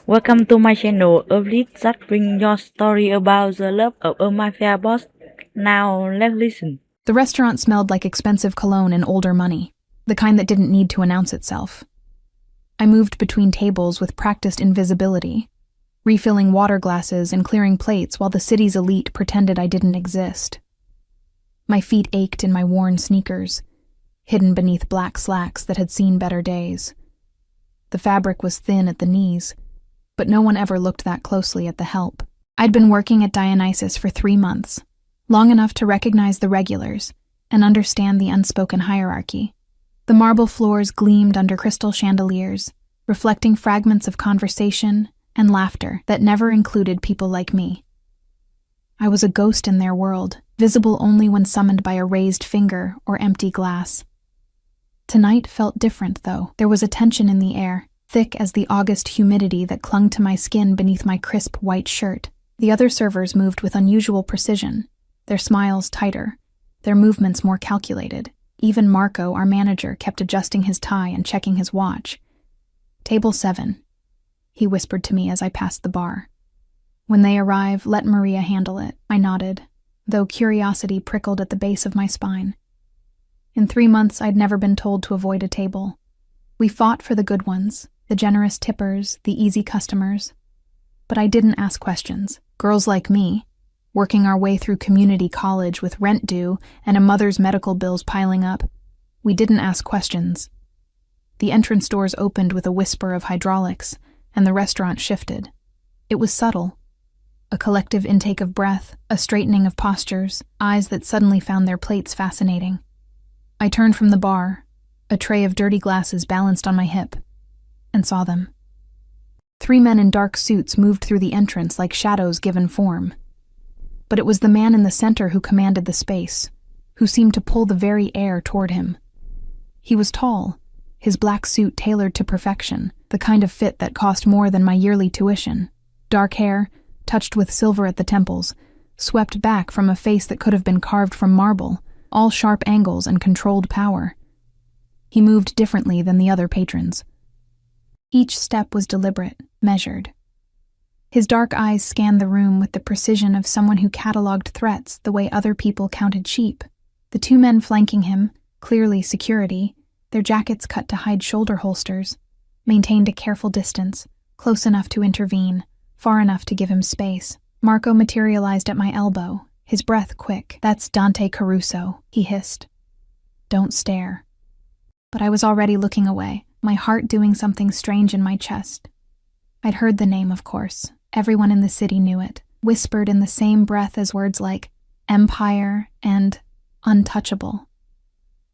Welcome to my channel, a list that brings your story about the love of a mafia boss. Now let's listen. The restaurant smelled like expensive cologne and older money, the kind that didn't need to announce itself. I moved between tables with practiced invisibility, refilling water glasses and clearing plates while the city's elite pretended I didn't exist. My feet ached in my worn sneakers, hidden beneath black slacks that had seen better days. The fabric was thin at the knees, but no one ever looked that closely at the help. I'd been working at Dionysus for 3 months, long enough to recognize the regulars and understand the unspoken hierarchy. The marble floors gleamed under crystal chandeliers, reflecting fragments of conversation and laughter that never included people like me. I was a ghost in their world, visible only when summoned by a raised finger or empty glass. Tonight felt different, though. There was a tension in the air, thick as the August humidity that clung to my skin beneath my crisp white shirt. The other servers moved with unusual precision, their smiles tighter, their movements more calculated. Even Marco, our manager, kept adjusting his tie and checking his watch. "Table 7, he whispered to me as I passed the bar. "When they arrive, let Maria handle it," I nodded, though curiosity prickled at the base of my spine. In 3 months, I'd never been told to avoid a table. We fought for the good ones, the generous tippers, the easy customers. But I didn't ask questions. Girls like me, working our way through community college with rent due and a mother's medical bills piling up, we didn't ask questions. The entrance doors opened with a whisper of hydraulics, and the restaurant shifted. It was subtle. A collective intake of breath, a straightening of postures, eyes that suddenly found their plates fascinating. I turned from the bar, a tray of dirty glasses balanced on my hip, and saw them. 3 men in dark suits moved through the entrance like shadows given form. But it was the man in the center who commanded the space, who seemed to pull the very air toward him. He was tall, his black suit tailored to perfection, the kind of fit that cost more than my yearly tuition. Dark hair, touched with silver at the temples, swept back from a face that could have been carved from marble, all sharp angles and controlled power. He moved differently than the other patrons. Each step was deliberate, measured. His dark eyes scanned the room with the precision of someone who cataloged threats the way other people counted sheep. The 2 men flanking him, clearly security, their jackets cut to hide shoulder holsters, maintained a careful distance, close enough to intervene, far enough to give him space. Marco materialized at my elbow, his breath quick. "That's Dante Caruso," he hissed. "Don't stare." But I was already looking away, my heart doing something strange in my chest. I'd heard the name, of course. Everyone in the city knew it, whispered in the same breath as words like empire and untouchable.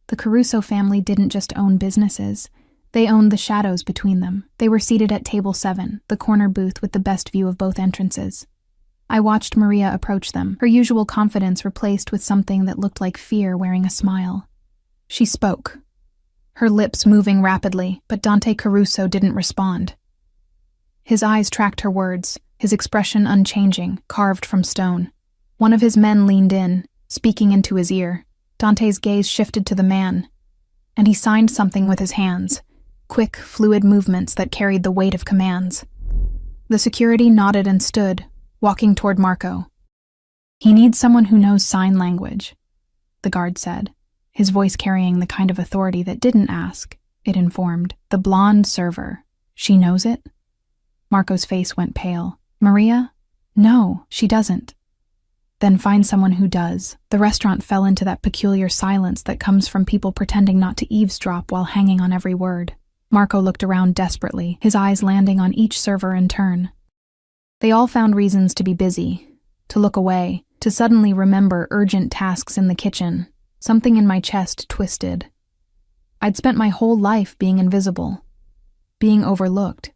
The Caruso family didn't just own businesses. They owned the shadows between them. They were seated at table 7, the corner booth with the best view of both entrances. I watched Maria approach them, her usual confidence replaced with something that looked like fear wearing a smile. She spoke, her lips moving rapidly, but Dante Caruso didn't respond. His eyes tracked her words, his expression unchanging, carved from stone. One of his men leaned in, speaking into his ear. Dante's gaze shifted to the man, and he signed something with his hands, quick, fluid movements that carried the weight of commands. The security nodded and stood, walking toward Marco. "He needs someone who knows sign language," the guard said, his voice carrying the kind of authority that didn't ask, it informed. "The blonde server. She knows it?" Marco's face went pale. "Maria? No, she doesn't." "Then find someone who does." The restaurant fell into that peculiar silence that comes from people pretending not to eavesdrop while hanging on every word. Marco looked around desperately, his eyes landing on each server in turn. They all found reasons to be busy, to look away, to suddenly remember urgent tasks in the kitchen. Something in my chest twisted. I'd spent my whole life being invisible, being overlooked,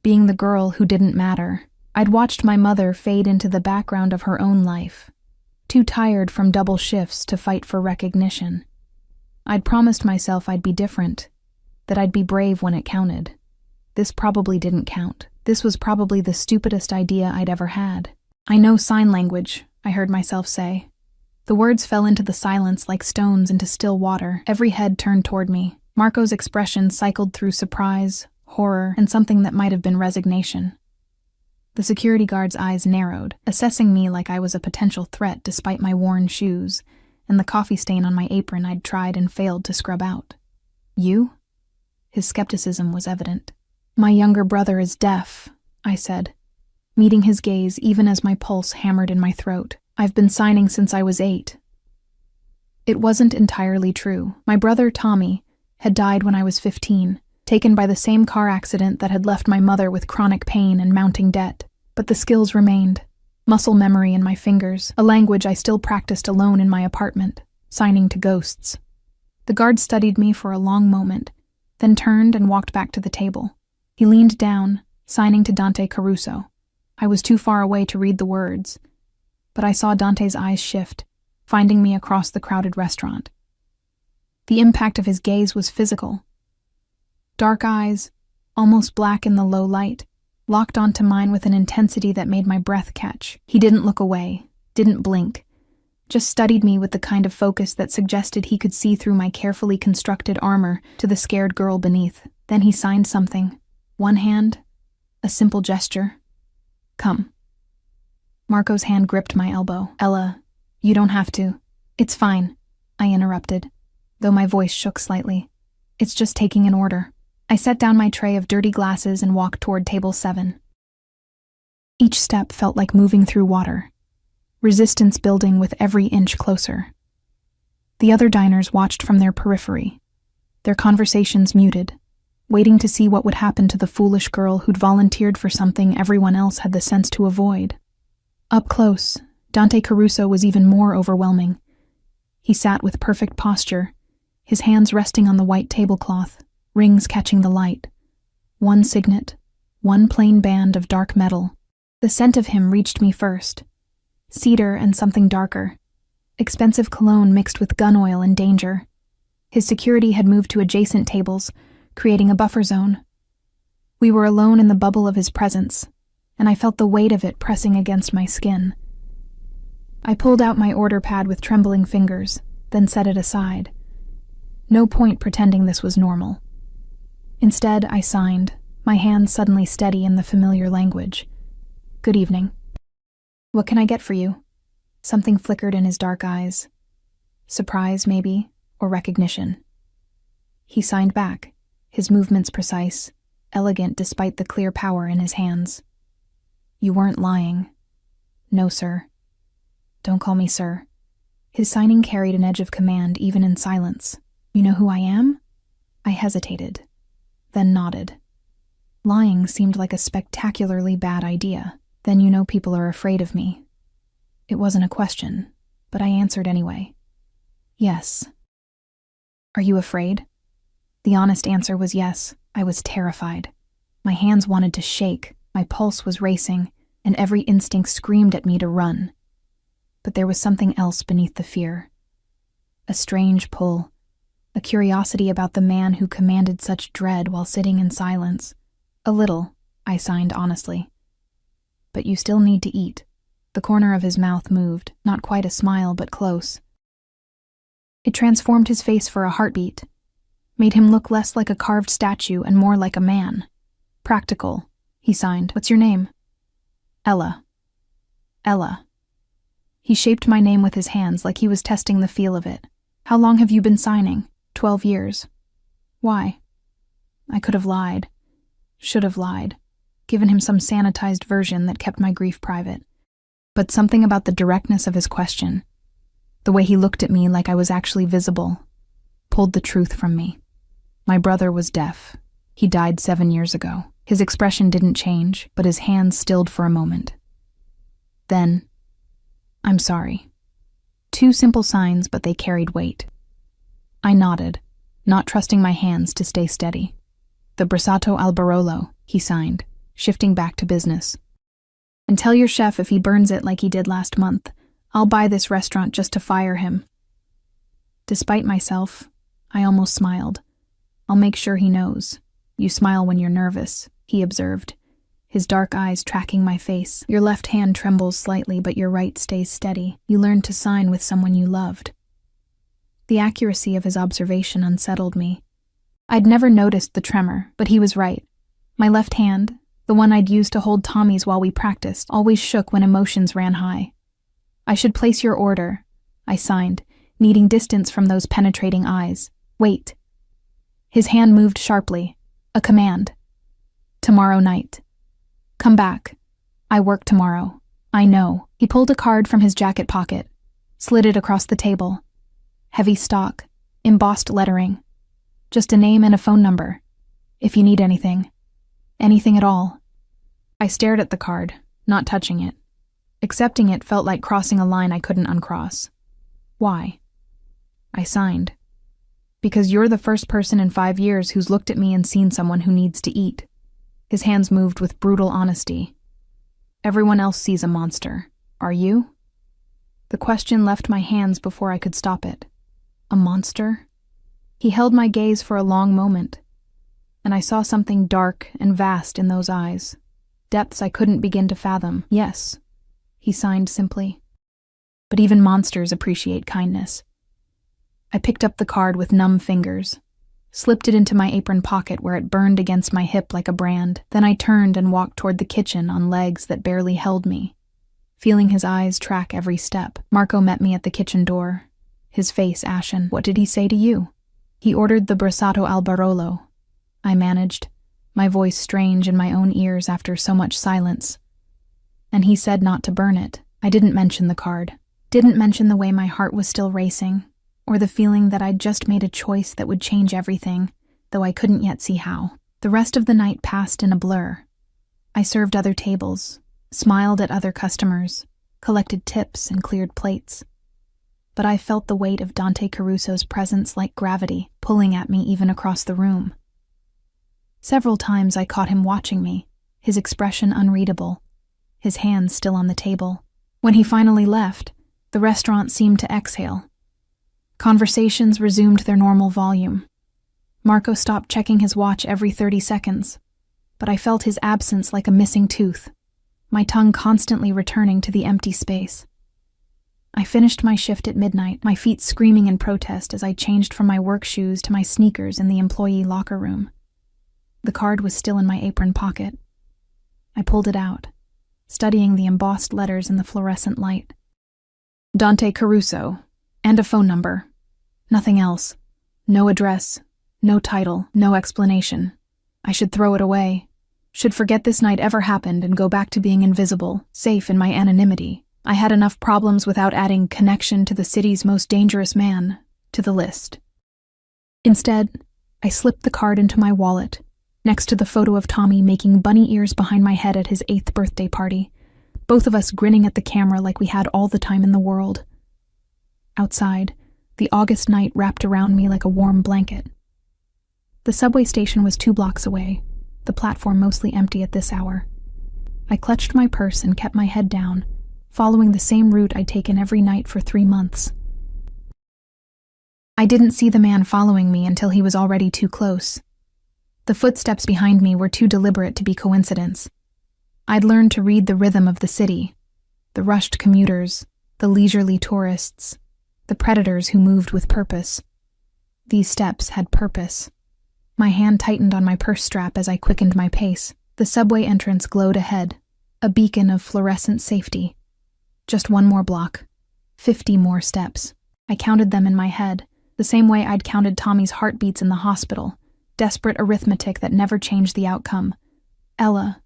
being the girl who didn't matter. I'd watched my mother fade into the background of her own life, too tired from double shifts to fight for recognition. I'd promised myself I'd be different, that I'd be brave when it counted. This probably didn't count. This was probably the stupidest idea I'd ever had. "I know sign language," I heard myself say. The words fell into the silence like stones into still water. Every head turned toward me. Marco's expression cycled through surprise, horror, and something that might have been resignation. The security guard's eyes narrowed, assessing me like I was a potential threat despite my worn shoes and the coffee stain on my apron I'd tried and failed to scrub out. You? His skepticism was evident. My younger brother is deaf, I said, meeting his gaze even as my pulse hammered in my throat. I've been signing since I was 8. It wasn't entirely true. My brother, Tommy, had died when I was 15, taken by the same car accident that had left my mother with chronic pain and mounting debt. But the skills remained. Muscle memory in my fingers, a language I still practiced alone in my apartment, signing to ghosts. The guard studied me for a long moment, then turned and walked back to the table. He leaned down, signing to Dante Caruso. I was too far away to read the words, but I saw Dante's eyes shift, finding me across the crowded restaurant. The impact of his gaze was physical. Dark eyes, almost black in the low light, locked onto mine with an intensity that made my breath catch. He didn't look away, didn't blink, just studied me with the kind of focus that suggested he could see through my carefully constructed armor to the scared girl beneath. Then he signed something. One hand, a simple gesture. Come. Marco's hand gripped my elbow. Ella, you don't have to. It's fine, I interrupted, though my voice shook slightly. It's just taking an order. I set down my tray of dirty glasses and walked toward table 7. Each step felt like moving through water, resistance building with every inch closer. The other diners watched from their periphery, their conversations muted, waiting to see what would happen to the foolish girl who'd volunteered for something everyone else had the sense to avoid. Up close, Dante Caruso was even more overwhelming. He sat with perfect posture, his hands resting on the white tablecloth, rings catching the light. One signet, one plain band of dark metal. The scent of him reached me first. Cedar and something darker. Expensive cologne mixed with gun oil and danger. His security had moved to adjacent tables, creating a buffer zone. We were alone in the bubble of his presence, and I felt the weight of it pressing against my skin. I pulled out my order pad with trembling fingers, then set it aside. No point pretending this was normal. Instead, I signed, my hands suddenly steady in the familiar language. Good evening. What can I get for you? Something flickered in his dark eyes. Surprise, maybe, or recognition. He signed back, his movements precise, elegant despite the clear power in his hands. You weren't lying. No, sir. Don't call me sir. His signing carried an edge of command even in silence. You know who I am? I hesitated, then nodded. Lying seemed like a spectacularly bad idea. Then you know people are afraid of me. It wasn't a question, but I answered anyway. Yes. Are you afraid? The honest answer was yes. I was terrified. My hands wanted to shake, my pulse was racing, and every instinct screamed at me to run. But there was something else beneath the fear. A strange pull, a curiosity about the man who commanded such dread while sitting in silence. A little, I signed honestly. But you still need to eat. The corner of his mouth moved, not quite a smile, but close. It transformed his face for a heartbeat, made him look less like a carved statue and more like a man. Practical, he signed. What's your name? Ella. Ella. He shaped my name with his hands like he was testing the feel of it. How long have you been signing? 12 years. Why? I could have lied. Should have lied. Given him some sanitized version that kept my grief private. But something about the directness of his question, the way he looked at me like I was actually visible, pulled the truth from me. My brother was deaf. He died 7 years ago. His expression didn't change, but his hands stilled for a moment. Then, I'm sorry. 2 simple signs, but they carried weight. I nodded, not trusting my hands to stay steady. The Brassato al Barolo, he signed, shifting back to business. And tell your chef if he burns it like he did last month, I'll buy this restaurant just to fire him. Despite myself, I almost smiled. I'll make sure he knows. You smile when you're nervous, he observed, his dark eyes tracking my face. Your left hand trembles slightly, but your right stays steady. You learned to sign with someone you loved. The accuracy of his observation unsettled me. I'd never noticed the tremor, but he was right. My left hand, the one I'd used to hold Tommy's while we practiced, always shook when emotions ran high. I should place your order, I signed, needing distance from those penetrating eyes. Wait. His hand moved sharply. A command. Tomorrow night. Come back. I work tomorrow. I know. He pulled a card from his jacket pocket, slid it across the table. Heavy stock, embossed lettering. Just a name and a phone number. If you need anything. Anything at all. I stared at the card, not touching it. Accepting it felt like crossing a line I couldn't uncross. Why? I signed. Because you're the first person in 5 years who's looked at me and seen someone who needs to eat. His hands moved with brutal honesty. Everyone else sees a monster. Are you? The question left my hands before I could stop it. A monster? He held my gaze for a long moment, and I saw something dark and vast in those eyes. Depths I couldn't begin to fathom. Yes, he signed simply. But even monsters appreciate kindness. I picked up the card with numb fingers, slipped it into my apron pocket where it burned against my hip like a brand. Then I turned and walked toward the kitchen on legs that barely held me, feeling his eyes track every step. Marco met me at the kitchen door, his face ashen. What did he say to you? He ordered the brasato al barolo. I managed, my voice strange in my own ears after so much silence. And he said not to burn it. I didn't mention the card. Didn't mention the way my heart was still racing, or the feeling that I'd just made a choice that would change everything, though I couldn't yet see how. The rest of the night passed in a blur. I served other tables, smiled at other customers, collected tips and cleared plates. But I felt the weight of Dante Caruso's presence like gravity, pulling at me even across the room. Several times I caught him watching me, his expression unreadable, his hands still on the table. When he finally left, the restaurant seemed to exhale. Conversations resumed their normal volume. Marco stopped checking his watch every 30 seconds, but I felt his absence like a missing tooth, my tongue constantly returning to the empty space. I finished my shift at midnight, my feet screaming in protest as I changed from my work shoes to my sneakers in the employee locker room. The card was still in my apron pocket. I pulled it out, studying the embossed letters in the fluorescent light. Dante Caruso, and a phone number. Nothing else. No address, no title, no explanation. I should throw it away. Should forget this night ever happened and go back to being invisible, safe in my anonymity. I had enough problems without adding connection to the city's most dangerous man to the list. Instead, I slipped the card into my wallet, next to the photo of Tommy making bunny ears behind my head at his 8th birthday party, both of us grinning at the camera like we had all the time in the world. Outside, the August night wrapped around me like a warm blanket. The subway station was 2 blocks away, the platform mostly empty at this hour. I clutched my purse and kept my head down, following the same route I'd taken every night for 3 months. I didn't see the man following me until he was already too close. The footsteps behind me were too deliberate to be coincidence. I'd learned to read the rhythm of the city, the rushed commuters, the leisurely tourists, the predators who moved with purpose. These steps had purpose. My hand tightened on my purse strap as I quickened my pace. The subway entrance glowed ahead, a beacon of fluorescent safety. Just 1 more block, 50 more steps. I counted them in my head, the same way I'd counted Tommy's heartbeats in the hospital, desperate arithmetic that never changed the outcome. Ella.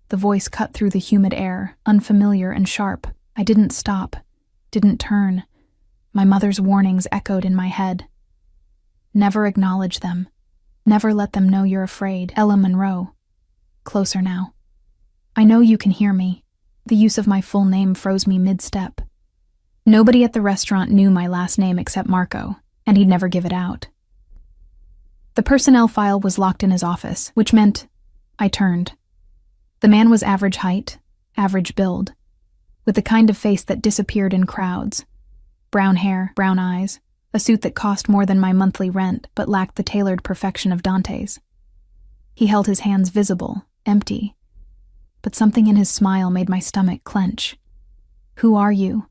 The voice cut through the humid air, unfamiliar and sharp. I didn't stop, didn't turn. My mother's warnings echoed in my head. Never acknowledge them. Never let them know you're afraid. Ella Monroe. Closer now. I know you can hear me. The use of my full name froze me mid-step. Nobody at the restaurant knew my last name except Marco, and he'd never give it out. The personnel file was locked in his office, which meant I turned. The man was average height, average build, with the kind of face that disappeared in crowds. Brown hair, brown eyes, a suit that cost more than my monthly rent but lacked the tailored perfection of Dante's. He held his hands visible, empty, but something in his smile made my stomach clench. "Who are you?"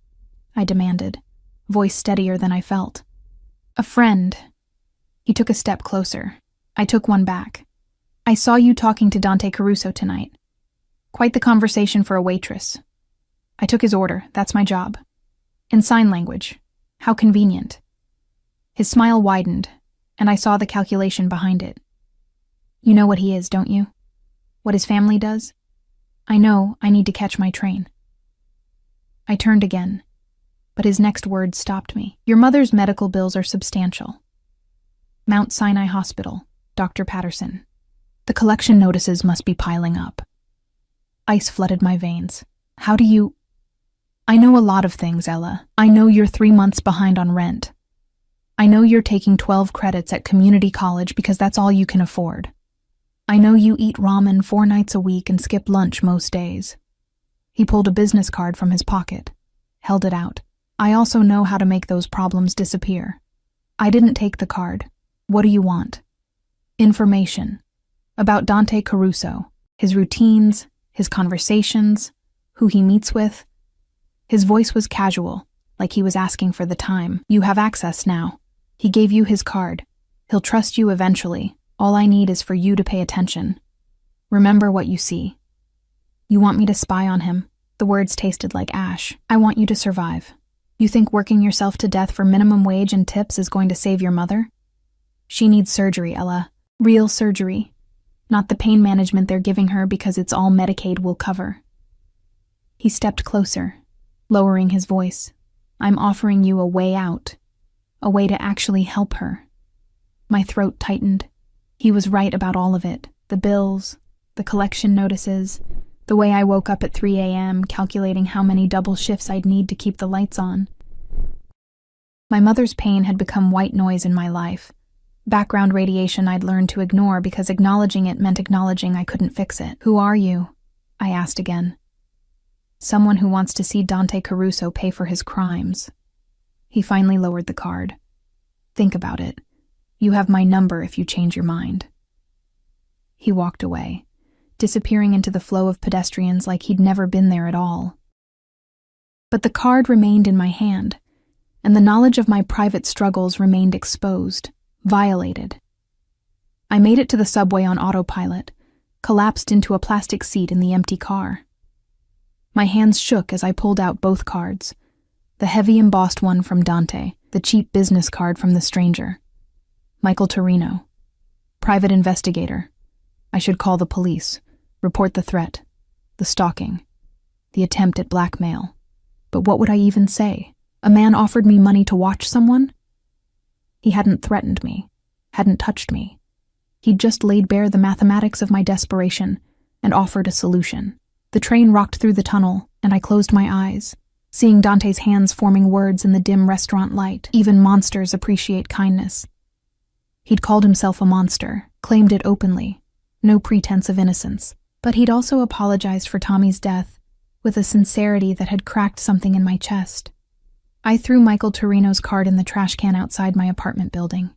I demanded, voice steadier than I felt. "A friend." He took a step closer. I took one back. I saw you talking to Dante Caruso tonight. Quite the conversation for a waitress. I took his order, that's my job. In sign language. How convenient. His smile widened, and I saw the calculation behind it. You know what he is, don't you? What his family does? I know I need to catch my train. I turned again, but his next words stopped me. Your mother's medical bills are substantial. Mount Sinai Hospital, Dr. Patterson. The collection notices must be piling up. Ice flooded my veins. How do you... I know a lot of things, Ella. I know you're 3 months behind on rent. I know you're taking 12 credits at community college because that's all you can afford. I know you eat ramen 4 nights a week and skip lunch most days. He pulled a business card from his pocket, held it out. I also know how to make those problems disappear. I didn't take the card. What do you want? Information. About Dante Caruso, his routines, his conversations, who he meets with. His voice was casual, like he was asking for the time. You have access now. He gave you his card. He'll trust you eventually. All I need is for you to pay attention. Remember what you see. You want me to spy on him? The words tasted like ash. I want you to survive. You think working yourself to death for minimum wage and tips is going to save your mother? She needs surgery, Ella. Real surgery. Not the pain management they're giving her because it's all Medicaid will cover. He stepped closer, lowering his voice. I'm offering you a way out. A way to actually help her. My throat tightened. He was right about all of it. The bills, the collection notices, the way I woke up at 3 a.m. calculating how many double shifts I'd need to keep the lights on. My mother's pain had become white noise in my life. Background radiation I'd learned to ignore because acknowledging it meant acknowledging I couldn't fix it. Who are you? I asked again. Someone who wants to see Dante Caruso pay for his crimes. He finally lowered the card. Think about it. You have my number if you change your mind. He walked away, disappearing into the flow of pedestrians like he'd never been there at all. But the card remained in my hand, and the knowledge of my private struggles remained exposed, violated. I made it to the subway on autopilot, collapsed into a plastic seat in the empty car. My hands shook as I pulled out both cards, the heavy embossed one from Dante, the cheap business card from the stranger. Michael Torino. Private investigator. I should call the police, report the threat, the stalking, the attempt at blackmail. But what would I even say? A man offered me money to watch someone? He hadn't threatened me, hadn't touched me. He'd just laid bare the mathematics of my desperation and offered a solution. The train rocked through the tunnel, and I closed my eyes, seeing Dante's hands forming words in the dim restaurant light. Even monsters appreciate kindness. He'd called himself a monster, claimed it openly, no pretense of innocence. But he'd also apologized for Tommy's death, with a sincerity that had cracked something in my chest. I threw Michael Torino's card in the trash can outside my apartment building.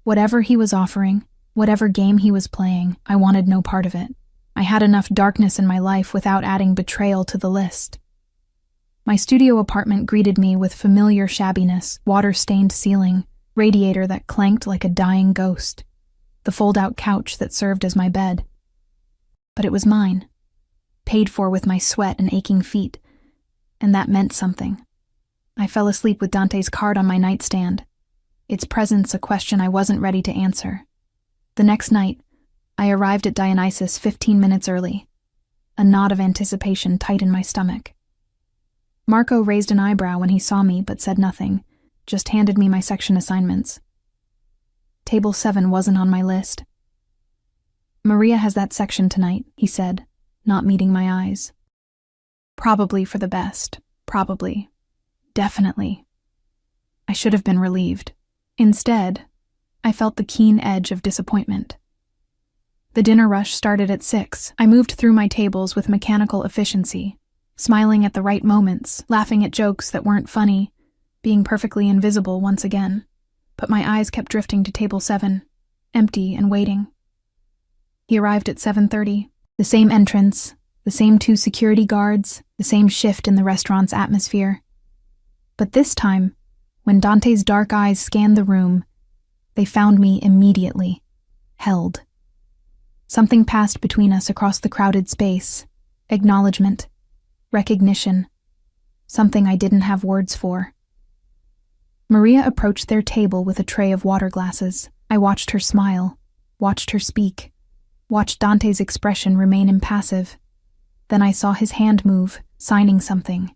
Whatever he was offering, whatever game he was playing, I wanted no part of it. I had enough darkness in my life without adding betrayal to the list. My studio apartment greeted me with familiar shabbiness, water-stained ceiling, radiator that clanked like a dying ghost, the fold-out couch that served as my bed. But it was mine, paid for with my sweat and aching feet, and that meant something. I fell asleep with Dante's card on my nightstand, its presence a question I wasn't ready to answer. The next night, I arrived at Dionysus 15 minutes early, a knot of anticipation tight in my stomach. Marco raised an eyebrow when he saw me but said nothing, just handed me my section assignments. Table 7 wasn't on my list. Maria has that section tonight, he said, not meeting my eyes. Probably for the best. Probably. Definitely. I should have been relieved. Instead, I felt the keen edge of disappointment. The dinner rush started at 6. I moved through my tables with mechanical efficiency, smiling at the right moments, laughing at jokes that weren't funny, being perfectly invisible once again. But my eyes kept drifting to table 7, empty and waiting. He arrived at 7:30. The same entrance, the same 2 security guards, the same shift in the restaurant's atmosphere. But this time, when Dante's dark eyes scanned the room, they found me immediately, held. Something passed between us across the crowded space. Acknowledgement. Recognition. Something I didn't have words for. Maria approached their table with a tray of water glasses. I watched her smile, watched her speak, watched Dante's expression remain impassive. Then I saw his hand move, signing something.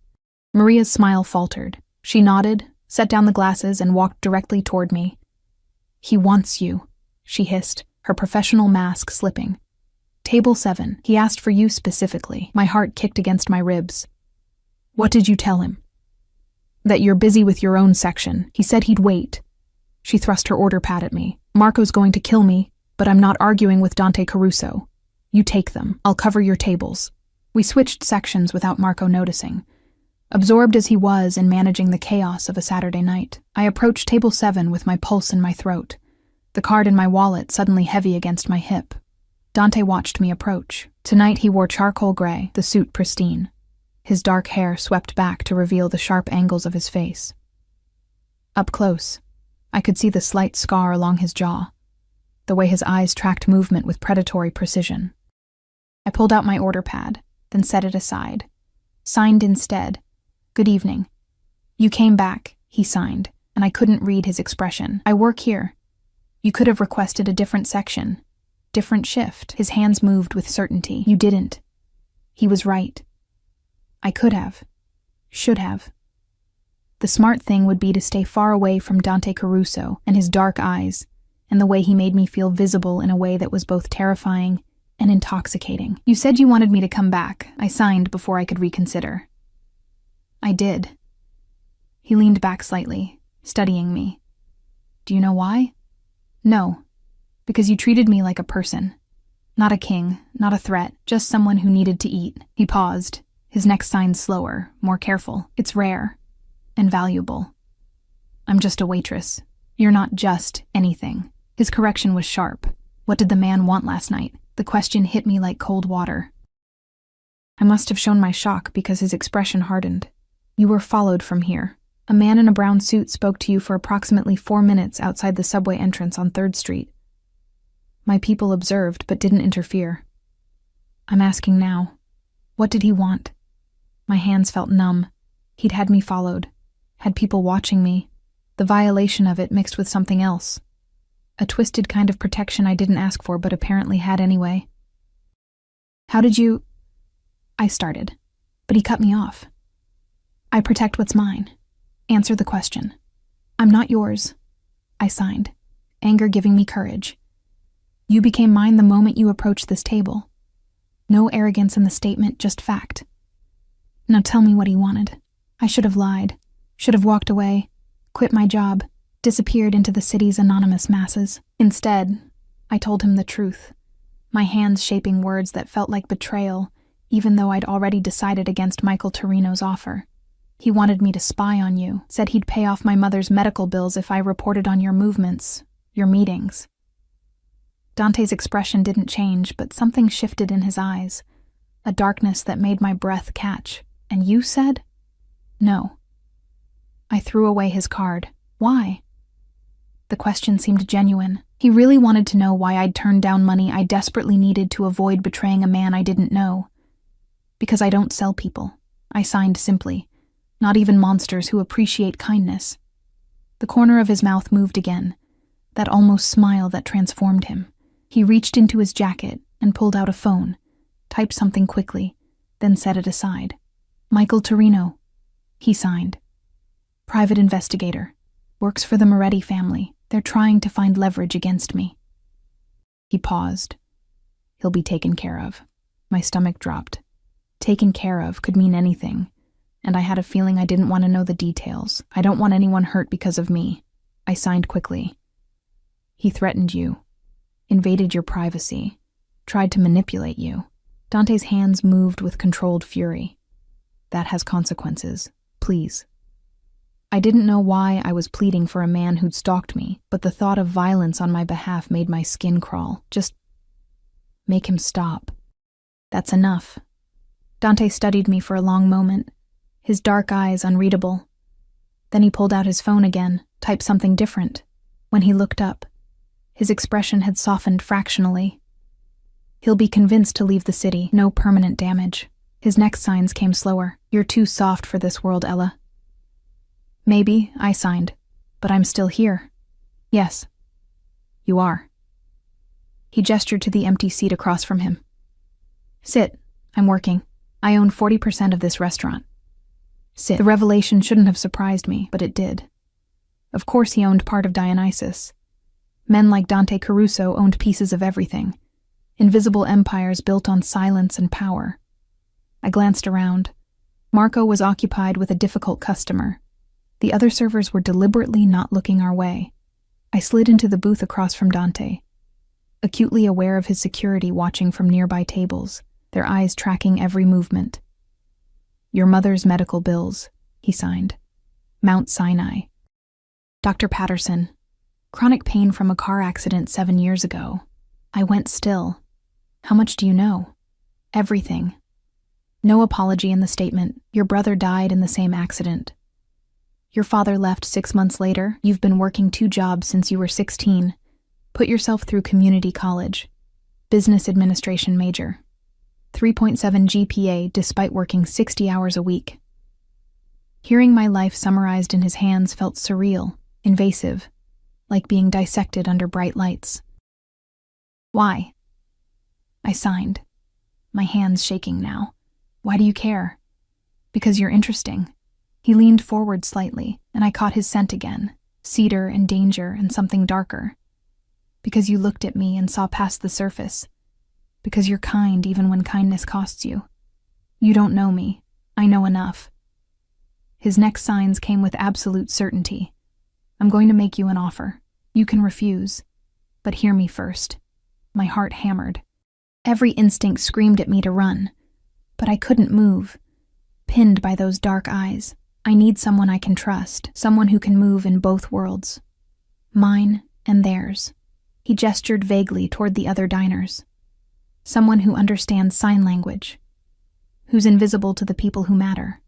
Maria's smile faltered. She nodded, set down the glasses, and walked directly toward me. "He wants you," she hissed, her professional mask slipping. "Table 7, he asked for you specifically." My heart kicked against my ribs. "What did you tell him?" "That you're busy with your own section. He said he'd wait." She thrust her order pad at me. "Marco's going to kill me, but I'm not arguing with Dante Caruso. You take them. I'll cover your tables." We switched sections without Marco noticing. Absorbed as he was in managing the chaos of a Saturday night, I approached table 7 with my pulse in my throat, the card in my wallet suddenly heavy against my hip. Dante watched me approach. Tonight he wore charcoal gray, the suit pristine. His dark hair swept back to reveal the sharp angles of his face. Up close, I could see the slight scar along his jaw, the way his eyes tracked movement with predatory precision. I pulled out my order pad, then set it aside. Signed instead, "Good evening." "You came back," he signed, and I couldn't read his expression. "I work here. You could have requested a different section, different shift." His hands moved with certainty. "You didn't." He was right. I could have. Should have. The smart thing would be to stay far away from Dante Caruso and his dark eyes, and the way he made me feel visible in a way that was both terrifying and intoxicating. "You said you wanted me to come back." I signed before I could reconsider. "I did." He leaned back slightly, studying me. "Do you know why?" "No. Because you treated me like a person. Not a king, not a threat, just someone who needed to eat." He paused, his next sign slower, more careful. "It's rare. And valuable. I'm just a waitress. You're not just anything." His correction was sharp. What did the man want last night? The question hit me like cold water. I must have shown my shock because his expression hardened. "You were followed from here. A man in a brown suit spoke to you for approximately 4 minutes outside the subway entrance on 3rd Street. My people observed but didn't interfere. I'm asking now, what did he want?" My hands felt numb. He'd had me followed, had people watching me, the violation of it mixed with something else. A twisted kind of protection I didn't ask for but apparently had anyway. "How did you—" I started, but he cut me off. "I protect what's mine. Answer the question." "I'm not yours." I signed, anger giving me courage. "You became mine the moment you approached this table. No arrogance in the statement, just fact. Now tell me what he wanted." I should have lied, should have walked away, quit my job, disappeared into the city's anonymous masses. Instead, I told him the truth, my hands shaping words that felt like betrayal, even though I'd already decided against Michael Torino's offer. "He wanted me to spy on you, said he'd pay off my mother's medical bills if I reported on your movements, your meetings." Dante's expression didn't change, but something shifted in his eyes, a darkness that made my breath catch. "And you said?" "No." I threw away his card. "Why?" The question seemed genuine. He really wanted to know why I'd turned down money I desperately needed to avoid betraying a man I didn't know. "Because I don't sell people," I signed simply. "Not even monsters who appreciate kindness." The corner of his mouth moved again, that almost smile that transformed him. He reached into his jacket and pulled out a phone, typed something quickly, then set it aside. "Michael Torino," he signed. "Private investigator. Works for the Moretti family. They're trying to find leverage against me." He paused. "He'll be taken care of." My stomach dropped. Taken care of could mean anything, and I had a feeling I didn't want to know the details. "I don't want anyone hurt because of me." I signed quickly. "He threatened you, invaded your privacy, tried to manipulate you." Dante's hands moved with controlled fury. "That has consequences. Please." I didn't know why I was pleading for a man who'd stalked me, but the thought of violence on my behalf made my skin crawl. "Just make him stop. That's enough." Dante studied me for a long moment, his dark eyes unreadable. Then he pulled out his phone again, typed something different. When he looked up, his expression had softened fractionally. He'll be convinced to leave the city. No permanent damage. His next signs came slower. You're too soft for this world, Ella. Maybe, I signed. But I'm still here. Yes. You are. He gestured to the empty seat across from him. Sit. I'm working. I own 40% of this restaurant. Sit. The revelation shouldn't have surprised me, but it did. Of course he owned part of Dionysus. Men like Dante Caruso owned pieces of everything. Invisible empires built on silence and power. I glanced around. Marco was occupied with a difficult customer. The other servers were deliberately not looking our way. I slid into the booth across from Dante, acutely aware of his security watching from nearby tables, their eyes tracking every movement. Your mother's medical bills, he signed. Mount Sinai. Dr. Patterson. Chronic pain from a car accident 7 years ago. I went still. How much do you know? Everything. No apology in the statement. Your brother died in the same accident. Your father left 6 months later. You've been working 2 jobs since you were 16. Put yourself through community college. Business administration major. 3.7 GPA despite working 60 hours a week. Hearing my life summarized in his hands felt surreal, invasive, like being dissected under bright lights. Why? I signed, my hands shaking now. Why do you care? Because you're interesting. He leaned forward slightly, and I caught his scent again, cedar and danger and something darker. Because you looked at me and saw past the surface. Because you're kind even when kindness costs you. You don't know me. I know enough. His next signs came with absolute certainty. I'm going to make you an offer. You can refuse. But hear me first. My heart hammered. Every instinct screamed at me to run. But I couldn't move. Pinned by those dark eyes. I need someone I can trust, someone who can move in both worlds. Mine and theirs. He gestured vaguely toward the other diners. Someone who understands sign language. Who's invisible to the people who matter.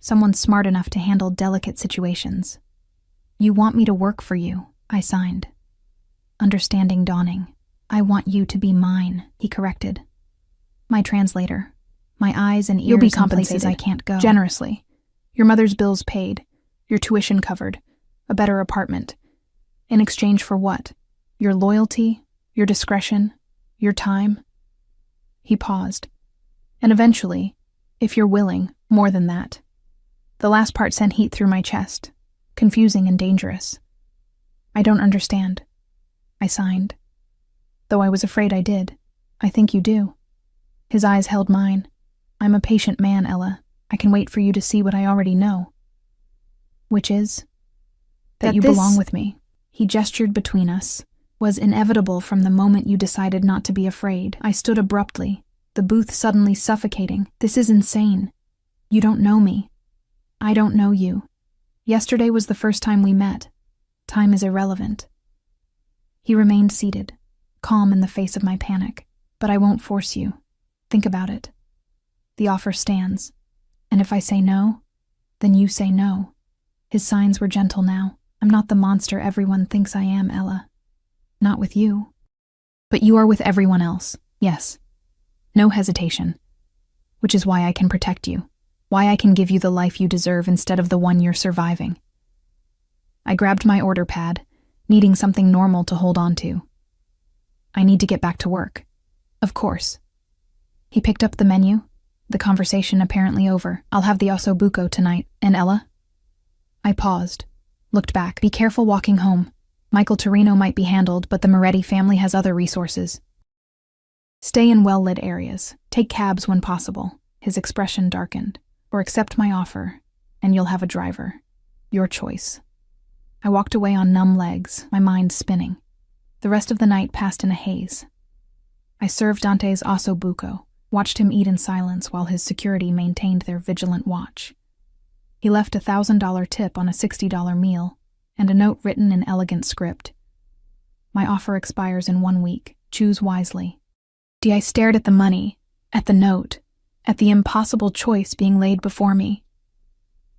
Someone smart enough to handle delicate situations. You want me to work for you, I signed. Understanding dawning. I want you to be mine, he corrected. My translator. My eyes and ears. You'll be compensated. In places I can't go. Generously. Your mother's bills paid. Your tuition covered. A better apartment. In exchange for what? Your loyalty? Your discretion? Your time? He paused. And eventually, if you're willing, more than that. The last part sent heat through my chest. Confusing and dangerous. I don't understand. I signed. Though I was afraid I did. I think you do. His eyes held mine. I'm a patient man, Ella. I can wait for you to see what I already know. Which is? That you belong with me. He gestured between us. Was inevitable from the moment you decided not to be afraid. I stood abruptly, the booth suddenly suffocating. This is insane. You don't know me. I don't know you. Yesterday was the first time we met. Time is irrelevant. He remained seated, calm in the face of my panic. But I won't force you. Think about it. The offer stands. And if I say no, then you say no. His signs were gentle now. I'm not the monster everyone thinks I am, Ella. Not with you. But you are with everyone else, yes. No hesitation. Which is why I can protect you. Why I can give you the life you deserve instead of the one you're surviving. I grabbed my order pad, needing something normal to hold on to. I need to get back to work. Of course. He picked up the menu, the conversation apparently over. I'll have the osso buco tonight. And Ella? I paused, looked back. Be careful walking home. Michael Torino might be handled, but the Moretti family has other resources. Stay in well-lit areas. Take cabs when possible. His expression darkened. Or accept my offer, and you'll have a driver. Your choice. I walked away on numb legs, my mind spinning. The rest of the night passed in a haze. I served Dante's osso buco, watched him eat in silence while his security maintained their vigilant watch. He left a $1,000 tip on a $60 meal, and a note written in elegant script. My offer expires in 1 week. Choose wisely. I stared at the money, at the note, at the impossible choice being laid before me.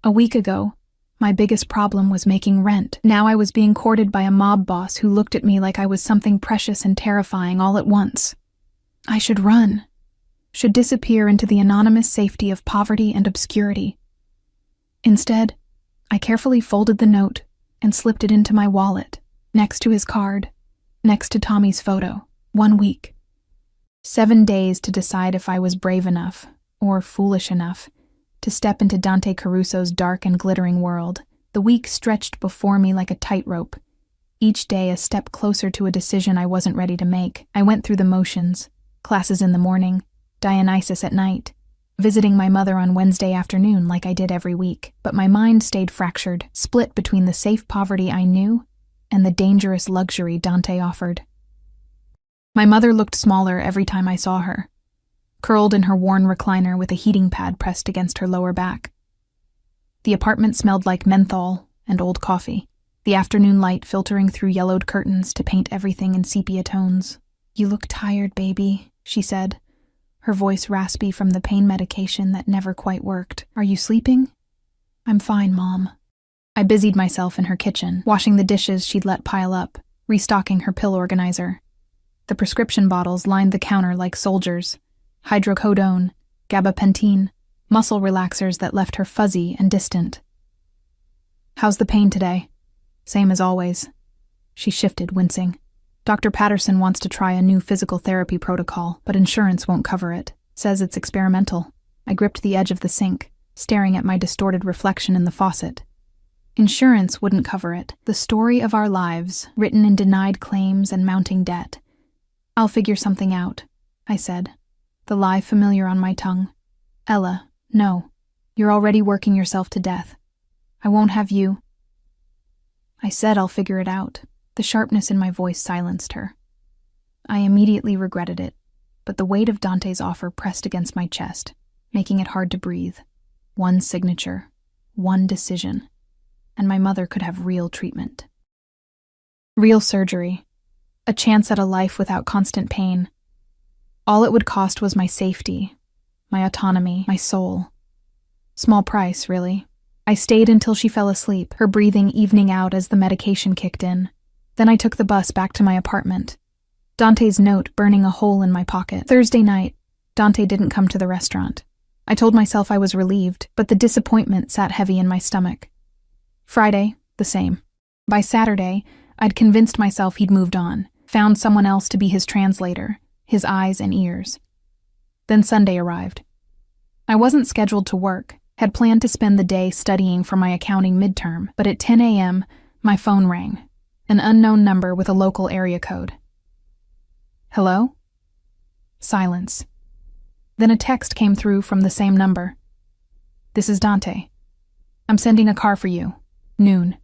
A week ago, my biggest problem was making rent. Now I was being courted by a mob boss who looked at me like I was something precious and terrifying all at once. I should run, should disappear into the anonymous safety of poverty and obscurity. Instead, I carefully folded the note and slipped it into my wallet, next to his card, next to Tommy's photo. 1 week. 7 days to decide if I was brave enough, or foolish enough, to step into Dante Caruso's dark and glittering world. The week stretched before me like a tightrope, each day a step closer to a decision I wasn't ready to make. I went through the motions, classes in the morning, Dionysus at night, visiting my mother on Wednesday afternoon like I did every week. But my mind stayed fractured, split between the safe poverty I knew and the dangerous luxury Dante offered. My mother looked smaller every time I saw her, curled in her worn recliner with a heating pad pressed against her lower back. The apartment smelled like menthol and old coffee, the afternoon light filtering through yellowed curtains to paint everything in sepia tones. "You look tired, baby," she said, her voice raspy from the pain medication that never quite worked. "Are you sleeping?" "I'm fine, Mom." I busied myself in her kitchen, washing the dishes she'd let pile up, restocking her pill organizer. The prescription bottles lined the counter like soldiers: hydrocodone, gabapentin, muscle relaxers that left her fuzzy and distant. "How's the pain today?" "Same as always." She shifted, wincing. "Dr. Patterson wants to try a new physical therapy protocol, but insurance won't cover it. Says it's experimental." I gripped the edge of the sink, staring at my distorted reflection in the faucet. Insurance wouldn't cover it. The story of our lives, written in denied claims and mounting debt. "I'll figure something out," I said, the lie familiar on my tongue. "Ella, no. You're already working yourself to death. I won't have you." I said I'll figure it out. The sharpness in my voice silenced her. I immediately regretted it, but the weight of Dante's offer pressed against my chest, making it hard to breathe. One signature, one decision, and my mother could have real treatment. Real surgery. A chance at a life without constant pain. All it would cost was my safety, my autonomy, my soul. Small price, really. I stayed until she fell asleep, her breathing evening out as the medication kicked in. Then I took the bus back to my apartment, Dante's note burning a hole in my pocket. Thursday night, Dante didn't come to the restaurant. I told myself I was relieved, but the disappointment sat heavy in my stomach. Friday, the same. By Saturday, I'd convinced myself he'd moved on, found someone else to be his translator, his eyes and ears. Then Sunday arrived. I wasn't scheduled to work, had planned to spend the day studying for my accounting midterm, but at 10 a.m., my phone rang, an unknown number with a local area code. "Hello?" Silence. Then a text came through from the same number. "This is Dante. I'm sending a car for you. Noon.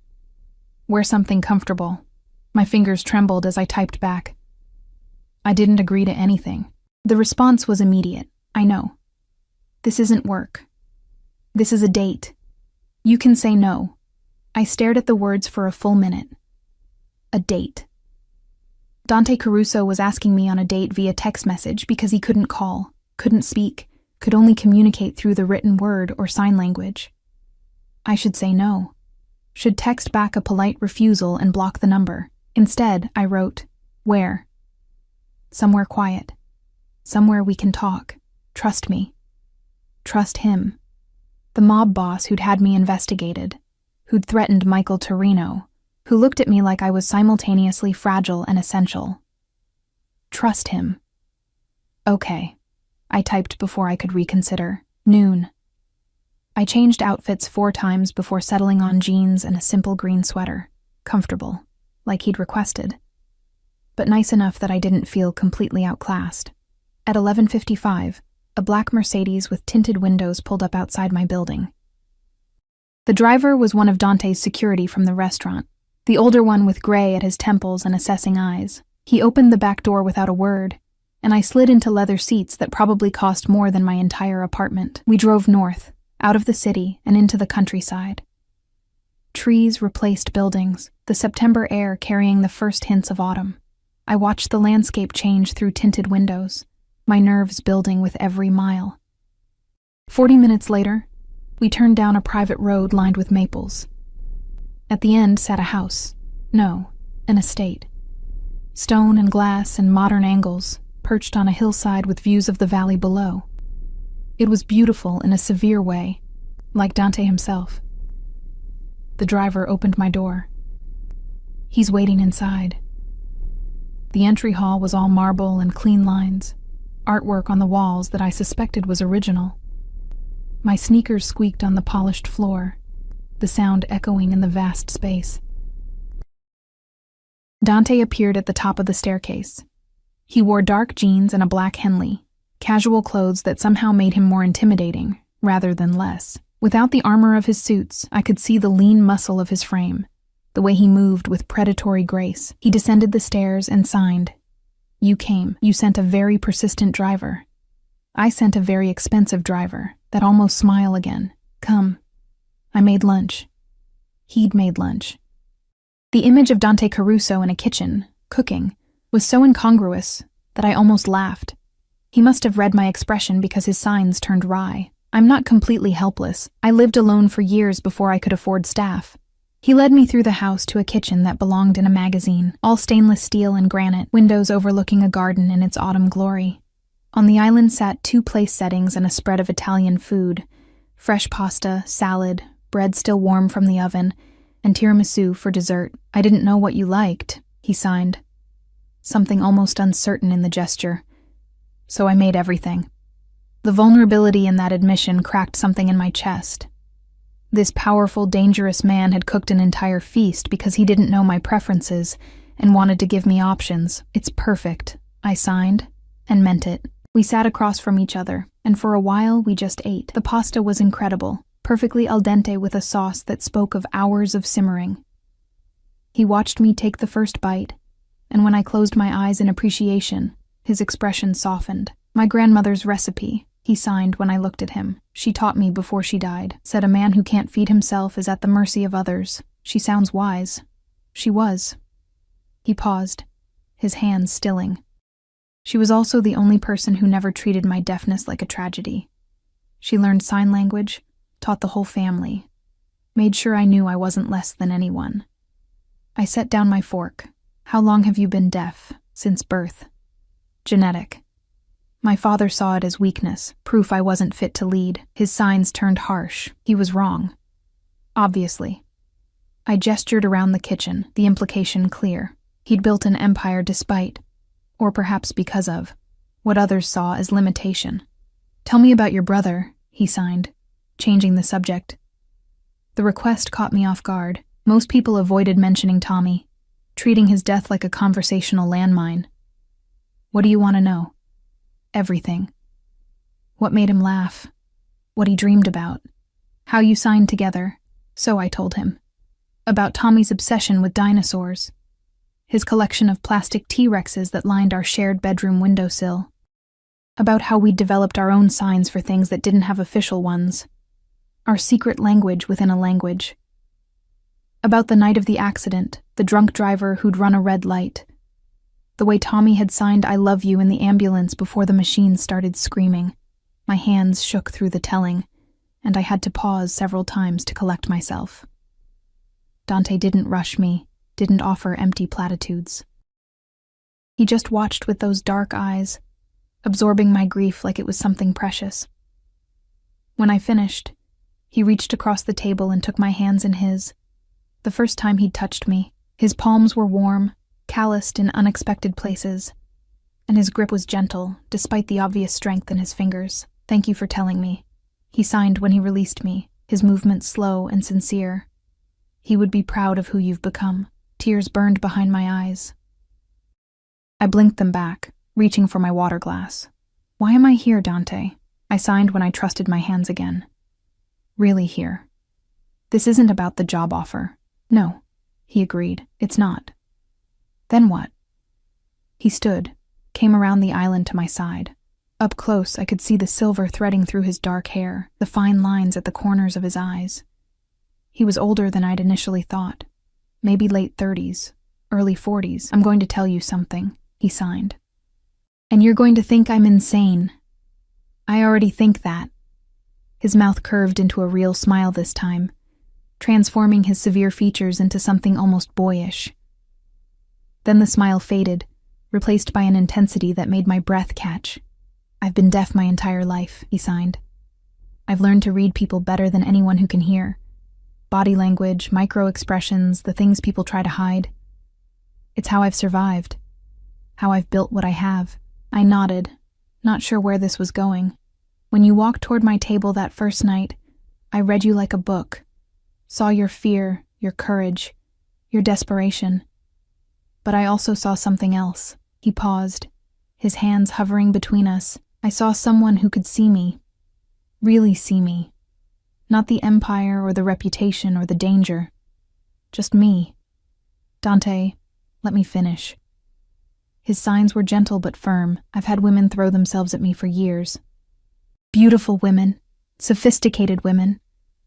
Wear something comfortable." My fingers trembled as I typed back. I didn't agree to anything. The response was immediate. "I know. This isn't work. This is a date. You can say no." I stared at the words for a full minute. A date. Dante Caruso was asking me on a date via text message because he couldn't call, couldn't speak, could only communicate through the written word or sign language. I should say no. Should text back a polite refusal and block the number. Instead, I wrote, "Where?" "Somewhere quiet. Somewhere we can talk. Trust me." Trust him. The mob boss who'd had me investigated, who'd threatened Michael Torino, who looked at me like I was simultaneously fragile and essential. Trust him. Okay, I typed before I could reconsider. Noon. I changed outfits 4 times before settling on jeans and a simple green sweater, comfortable, like he'd requested, but nice enough that I didn't feel completely outclassed. At 11:55, a black Mercedes with tinted windows pulled up outside my building. The driver was one of Dante's security from the restaurant, the older one with gray at his temples and assessing eyes. He opened the back door without a word, and I slid into leather seats that probably cost more than my entire apartment. We drove north, out of the city and into the countryside. Trees replaced buildings, the September air carrying the first hints of autumn. I watched the landscape change through tinted windows, my nerves building with every mile. 40 minutes later, we turned down a private road lined with maples. At the end sat a house. No, an estate. Stone and glass and modern angles, perched on a hillside with views of the valley below. It was beautiful in a severe way, like Dante himself. The driver opened my door. He's waiting inside. The entry hall was all marble and clean lines, artwork on the walls that I suspected was original. My sneakers squeaked on the polished floor, the sound echoing in the vast space. Dante appeared at the top of the staircase. He wore dark jeans and a black Henley, casual clothes that somehow made him more intimidating, rather than less. Without the armor of his suits, I could see the lean muscle of his frame, the way he moved with predatory grace. He descended the stairs and signed. You came. You sent a very persistent driver. I sent a very expensive driver, that almost smile again. Come. I made lunch. He'd made lunch. The image of Dante Caruso in a kitchen, cooking, was so incongruous that I almost laughed. He must have read my expression because his signs turned wry. I'm not completely helpless. I lived alone for years before I could afford staff. He led me through the house to a kitchen that belonged in a magazine, all stainless steel and granite, windows overlooking a garden in its autumn glory. On the island sat 2 place settings and a spread of Italian food, fresh pasta, salad, bread still warm from the oven, and tiramisu for dessert. I didn't know what you liked, he signed, something almost uncertain in the gesture. So I made everything. The vulnerability in that admission cracked something in my chest. This powerful, dangerous man had cooked an entire feast because he didn't know my preferences and wanted to give me options. It's perfect, I signed, and meant it. We sat across from each other, and for a while we just ate. The pasta was incredible, perfectly al dente with a sauce that spoke of hours of simmering. He watched me take the first bite, and when I closed my eyes in appreciation, his expression softened. My grandmother's recipe, he signed when I looked at him. She taught me before she died. Said a man who can't feed himself is at the mercy of others. She sounds wise. She was. He paused, his hands stilling. She was also the only person who never treated my deafness like a tragedy. She learned sign language, taught the whole family, made sure I knew I wasn't less than anyone. I set down my fork. How long have you been deaf? Since birth. Genetic. My father saw it as weakness, proof I wasn't fit to lead. His signs turned harsh. He was wrong. Obviously. I gestured around the kitchen, the implication clear. He'd built an empire despite, or perhaps because of, what others saw as limitation. Tell me about your brother, he signed, changing the subject. The request caught me off guard. Most people avoided mentioning Tommy, treating his death like a conversational landmine. What do you want to know? Everything. What made him laugh? What he dreamed about? How you signed together? So I told him. About Tommy's obsession with dinosaurs. His collection of plastic T-Rexes that lined our shared bedroom windowsill. About how we'd developed our own signs for things that didn't have official ones. Our secret language within a language. About the night of the accident, the drunk driver who'd run a red light. The way Tommy had signed I love you in the ambulance before the machine started screaming. My hands shook through the telling, and I had to pause several times to collect myself. Dante didn't rush me, didn't offer empty platitudes. He just watched with those dark eyes, absorbing my grief like it was something precious. When I finished, he reached across the table and took my hands in his. The first time he'd touched me, his palms were warm, calloused in unexpected places, and his grip was gentle, despite the obvious strength in his fingers. Thank you for telling me. He signed when he released me, his movements slow and sincere. He would be proud of who you've become. Tears burned behind my eyes. I blinked them back, reaching for my water glass. Why am I here, Dante? I signed when I trusted my hands again. Really here. This isn't about the job offer. No, he agreed. It's not. Then what? He stood, came around the island to my side. Up close, I could see the silver threading through his dark hair, the fine lines at the corners of his eyes. He was older than I'd initially thought. Maybe late 30s, early 40s. I'm going to tell you something, he signed. And you're going to think I'm insane. I already think that. His mouth curved into a real smile this time, transforming his severe features into something almost boyish. Then the smile faded, replaced by an intensity that made my breath catch. "I've been deaf my entire life," he signed. "I've learned to read people better than anyone who can hear. Body language, micro-expressions, the things people try to hide. It's how I've survived. How I've built what I have." I nodded, not sure where this was going. "When you walked toward my table that first night, I read you like a book. Saw your fear, your courage, your desperation. But I also saw something else." He paused, his hands hovering between us. "I saw someone who could see me. Really see me. Not the empire or the reputation or the danger. Just me. Dante, let me finish." His signs were gentle but firm. I've had women throw themselves at me for years. Beautiful women, sophisticated women,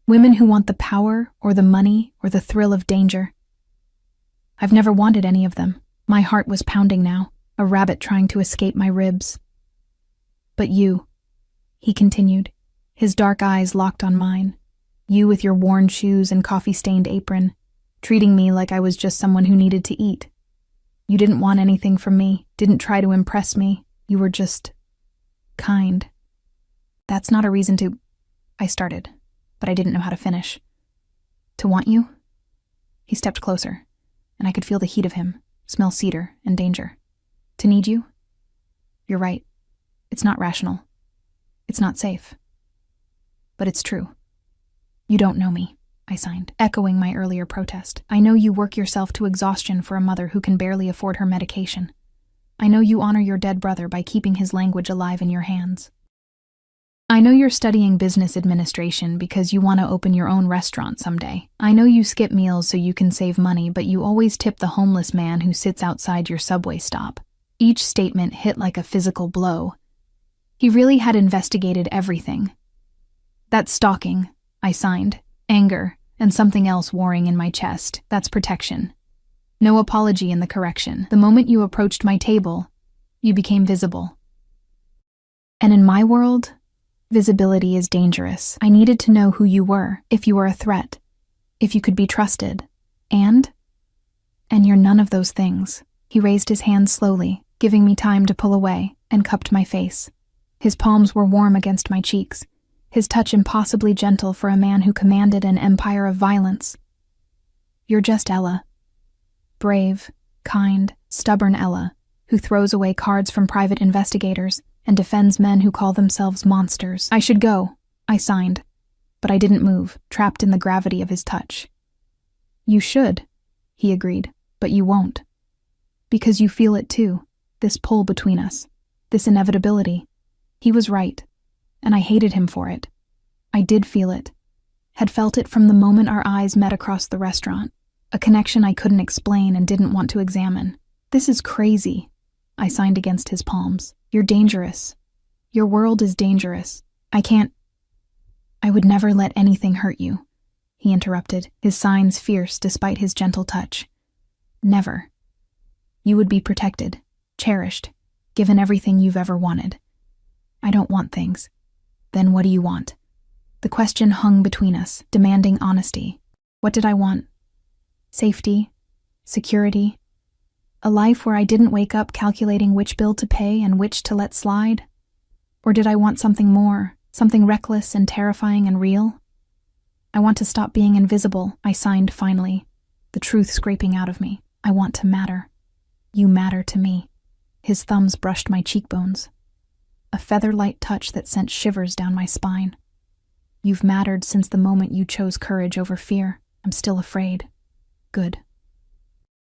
women who want the power or the money or the thrill of danger. I've never wanted any of them. My heart was pounding now, a rabbit trying to escape my ribs. "But you," he continued, his dark eyes locked on mine. "You with your worn shoes and coffee-stained apron, treating me like I was just someone who needed to eat. You didn't want anything from me, didn't try to impress me. You were just kind." "That's not a reason to—" I started, but I didn't know how to finish. "To want you?" He stepped closer, and I could feel the heat of him, smell cedar and danger. "To need you? You're right. It's not rational. It's not safe. But it's true. You don't know me," I signed, echoing my earlier protest. "I know you work yourself to exhaustion for a mother who can barely afford her medication. I know you honor your dead brother by keeping his language alive in your hands. I know you're studying business administration because you want to open your own restaurant someday. I know you skip meals so you can save money, but you always tip the homeless man who sits outside your subway stop." Each statement hit like a physical blow. He really had investigated everything. "That's stalking," I signed, anger and something else warring in my chest. "That's protection. No apology in the correction. The moment you approached my table, you became visible. And in my world, visibility is dangerous. I needed to know who you were, if you were a threat, if you could be trusted. And you're none of those things." He raised his hand slowly, giving me time to pull away, and cupped my face. His palms were warm against my cheeks, his touch impossibly gentle for a man who commanded an empire of violence. "You're just Ella. Brave, kind, stubborn Ella, who throws away cards from private investigators and defends men who call themselves monsters." "I should go," I signed, but I didn't move, trapped in the gravity of his touch. "You should," he agreed, "but you won't. Because you feel it too, this pull between us, this inevitability." He was right, and I hated him for it. I did feel it, had felt it from the moment our eyes met across the restaurant, a connection I couldn't explain and didn't want to examine. "This is crazy," I signed against his palms. "You're dangerous. Your world is dangerous. I would never let anything hurt you," he interrupted, his signs fierce despite his gentle touch. "Never. You would be protected, cherished, given everything you've ever wanted. I don't want things. Then what do you want?" The question hung between us, demanding honesty. What did I want? Safety, security, a life where I didn't wake up calculating which bill to pay and which to let slide? Or did I want something more, something reckless and terrifying and real? "I want to stop being invisible," I signed finally, the truth scraping out of me. "I want to matter. You matter to me." His thumbs brushed my cheekbones, a feather-light touch that sent shivers down my spine. "You've mattered since the moment you chose courage over fear. I'm still afraid." "Good."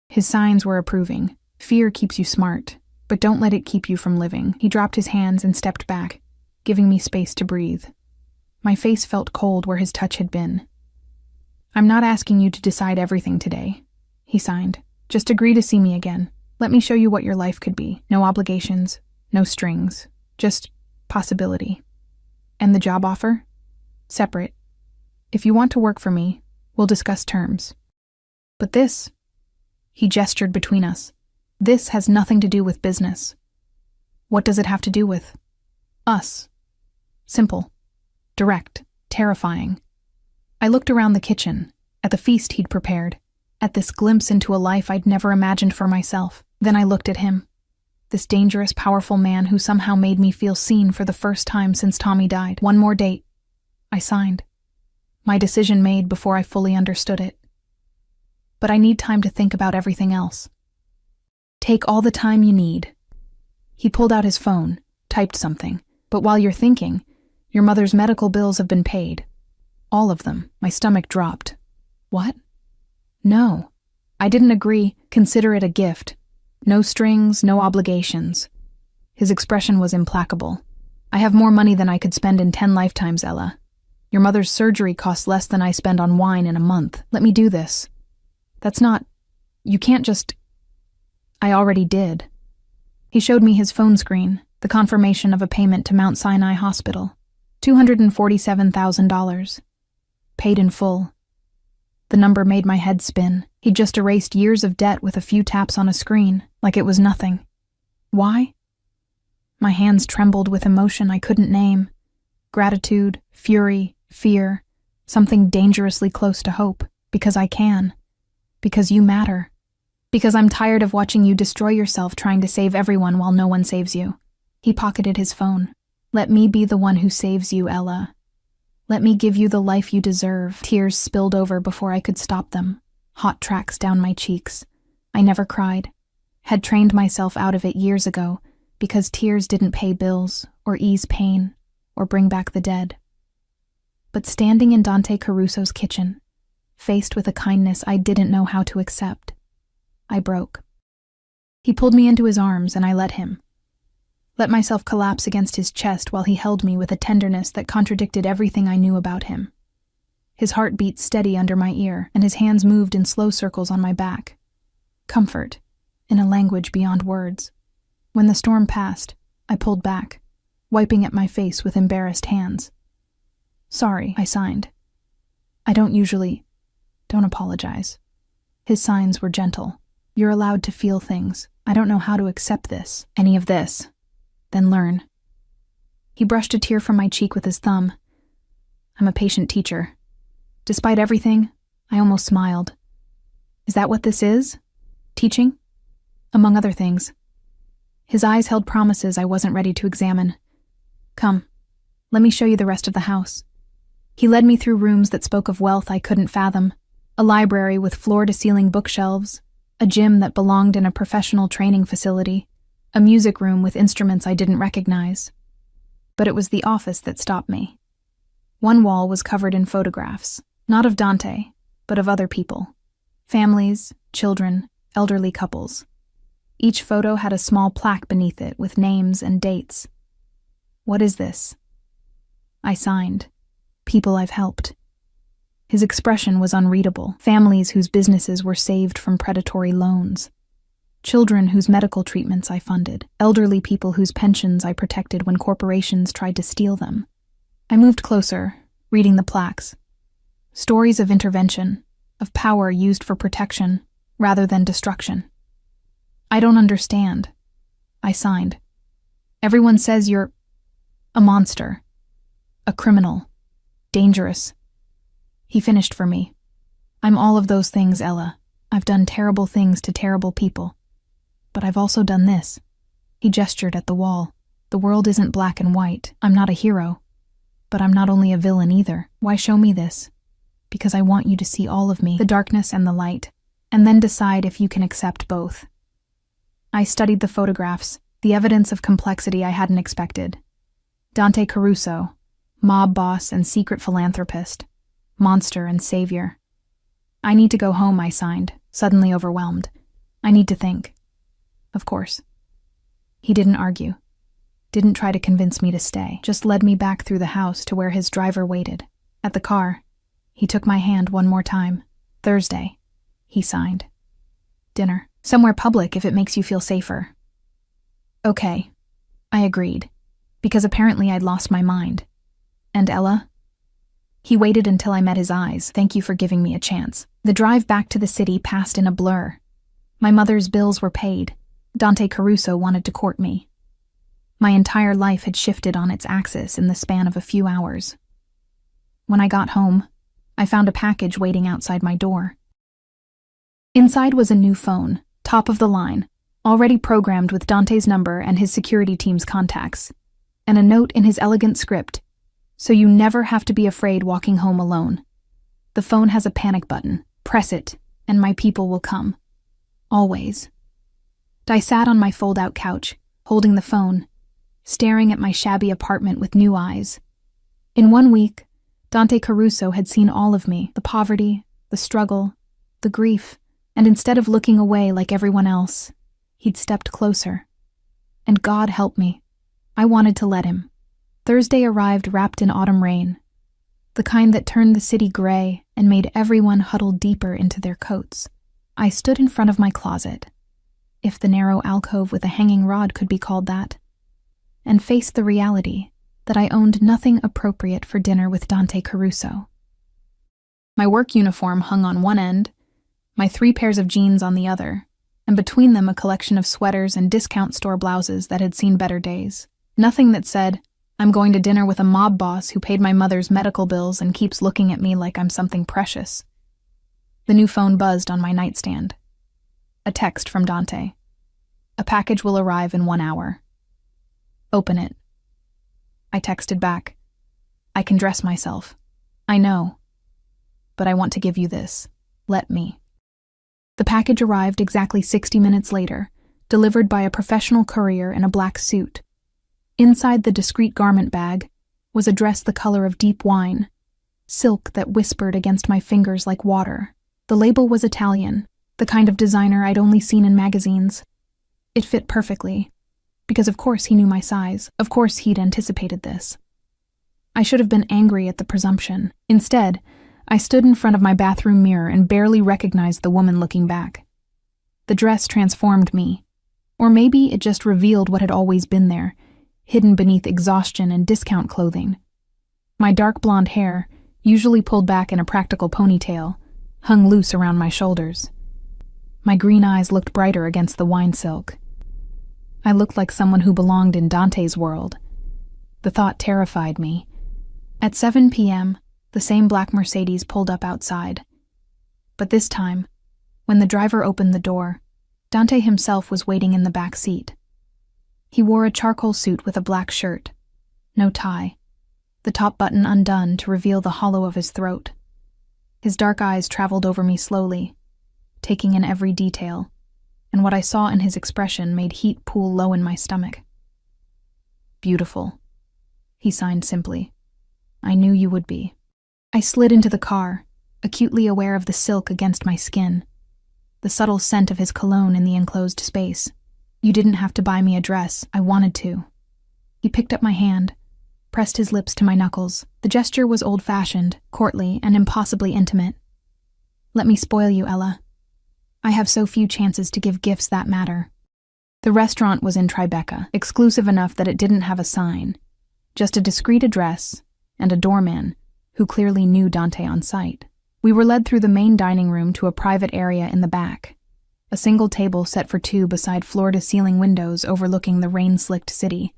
His signs were approving. "Fear keeps you smart, but don't let it keep you from living." He dropped his hands and stepped back, giving me space to breathe. My face felt cold where his touch had been. "I'm not asking you to decide everything today," he signed. "Just agree to see me again. Let me show you what your life could be. No obligations, no strings, just possibility. And the job offer? Separate. If you want to work for me, we'll discuss terms. But this," he gestured between us, "this has nothing to do with business." "What does it have to do with?" "Us." Simple, direct, terrifying. I looked around the kitchen, at the feast he'd prepared, at this glimpse into a life I'd never imagined for myself. Then I looked at him, this dangerous, powerful man who somehow made me feel seen for the first time since Tommy died. One more date. I signed. My decision made before I fully understood it. But I need time to think about everything else. Take all the time you need. He pulled out his phone, typed something. But while you're thinking, your mother's medical bills have been paid. All of them. My stomach dropped. What? No. I didn't agree. Consider it a gift. No strings, no obligations. His expression was implacable. I have more money than I could spend in 10 lifetimes, Ella. Your mother's surgery costs less than I spend on wine in a month. Let me do this. That's not... You can't just... I already did. He showed me his phone screen, the confirmation of a payment to Mount Sinai Hospital. $247,000. Paid in full. The number made my head spin. He'd just erased years of debt with a few taps on a screen, like it was nothing. Why? My hands trembled with emotion I couldn't name. Gratitude, fury, fear, something dangerously close to hope. Because I can. Because you matter. Because I'm tired of watching you destroy yourself trying to save everyone while no one saves you. He pocketed his phone. Let me be the one who saves you, Ella. Let me give you the life you deserve. Tears spilled over before I could stop them. Hot tracks down my cheeks. I never cried. Had trained myself out of it years ago because tears didn't pay bills or ease pain or bring back the dead. But standing in Dante Caruso's kitchen, faced with a kindness I didn't know how to accept, I broke. He pulled me into his arms and I let him. Let myself collapse against his chest while he held me with a tenderness that contradicted everything I knew about him. His heart beat steady under my ear, and his hands moved in slow circles on my back. Comfort, in a language beyond words. When the storm passed, I pulled back, wiping at my face with embarrassed hands. Sorry, I signed. I don't apologize. His signs were gentle. You're allowed to feel things. I don't know how to accept this, any of this. Then learn. He brushed a tear from my cheek with his thumb. I'm a patient teacher. Despite everything, I almost smiled. Is that what this is? Teaching? Among other things. His eyes held promises I wasn't ready to examine. Come, let me show you the rest of the house. He led me through rooms that spoke of wealth I couldn't fathom, a library with floor-to-ceiling bookshelves, a gym that belonged in a professional training facility, a music room with instruments I didn't recognize. But it was the office that stopped me. One wall was covered in photographs, not of Dante, but of other people. Families, children, elderly couples. Each photo had a small plaque beneath it with names and dates. What is this? I signed. People I've helped. His expression was unreadable. Families whose businesses were saved from predatory loans. Children whose medical treatments I funded. Elderly people whose pensions I protected when corporations tried to steal them. I moved closer, reading the plaques. Stories of intervention, of power used for protection rather than destruction. I don't understand. I signed. Everyone says you're a monster, a criminal, dangerous. He finished for me. I'm all of those things, Ella. I've done terrible things to terrible people. But I've also done this. He gestured at the wall. The world isn't black and white. I'm not a hero. But I'm not only a villain either. Why show me this? Because I want you to see all of me, the darkness and the light, and then decide if you can accept both. I studied the photographs, the evidence of complexity I hadn't expected. Dante Caruso, mob boss and secret philanthropist, monster and savior. I need to go home, I signed, suddenly overwhelmed. I need to think. Of course. He didn't argue. Didn't try to convince me to stay. Just led me back through the house to where his driver waited. At the car, he took my hand one more time. Thursday. He signed. Dinner. Somewhere public if it makes you feel safer. Okay. I agreed. Because apparently I'd lost my mind. And Ella? He waited until I met his eyes. Thank you for giving me a chance. The drive back to the city passed in a blur. My mother's bills were paid. Dante Caruso wanted to court me. My entire life had shifted on its axis in the span of a few hours. When I got home, I found a package waiting outside my door. Inside was a new phone, top of the line, already programmed with Dante's number and his security team's contacts, and a note in his elegant script, so you never have to be afraid walking home alone. The phone has a panic button. Press it, and my people will come. Always. I sat on my fold-out couch, holding the phone, staring at my shabby apartment with new eyes. In 1 week, Dante Caruso had seen all of me, the poverty, the struggle, the grief, and instead of looking away like everyone else, he'd stepped closer. And God help me, I wanted to let him. Thursday arrived wrapped in autumn rain, the kind that turned the city gray and made everyone huddle deeper into their coats. I stood in front of my closet, if the narrow alcove with a hanging rod could be called that, and faced the reality that I owned nothing appropriate for dinner with Dante Caruso. My work uniform hung on one end, my 3 pairs of jeans on the other, and between them a collection of sweaters and discount store blouses that had seen better days. Nothing that said, I'm going to dinner with a mob boss who paid my mother's medical bills and keeps looking at me like I'm something precious. The new phone buzzed on my nightstand. A text from Dante. A package will arrive in 1 hour. Open it. I texted back. I can dress myself. I know. But I want to give you this. Let me. The package arrived exactly 60 minutes later, delivered by a professional courier in a black suit. Inside the discreet garment bag was a dress the color of deep wine, silk that whispered against my fingers like water. The label was Italian, the kind of designer I'd only seen in magazines. It fit perfectly, because of course he knew my size. Of course he'd anticipated this. I should have been angry at the presumption. Instead, I stood in front of my bathroom mirror and barely recognized the woman looking back. The dress transformed me, or maybe it just revealed what had always been there, hidden beneath exhaustion and discount clothing. My dark blonde hair, usually pulled back in a practical ponytail, hung loose around my shoulders. My green eyes looked brighter against the wine silk. I looked like someone who belonged in Dante's world. The thought terrified me. At 7 p.m., the same black Mercedes pulled up outside. But this time, when the driver opened the door, Dante himself was waiting in the back seat. He wore a charcoal suit with a black shirt, no tie, the top button undone to reveal the hollow of his throat. His dark eyes traveled over me slowly, taking in every detail, and what I saw in his expression made heat pool low in my stomach. Beautiful, he signed simply. I knew you would be. I slid into the car, acutely aware of the silk against my skin, the subtle scent of his cologne in the enclosed space. You didn't have to buy me a dress, I wanted to. He picked up my hand, pressed his lips to my knuckles. The gesture was old-fashioned, courtly, and impossibly intimate. Let me spoil you, Ella. I have so few chances to give gifts that matter. The restaurant was in Tribeca, exclusive enough that it didn't have a sign, just a discreet address and a doorman who clearly knew Dante on sight. We were led through the main dining room to a private area in the back, a single table set for 2 beside floor-to-ceiling windows overlooking the rain-slicked city.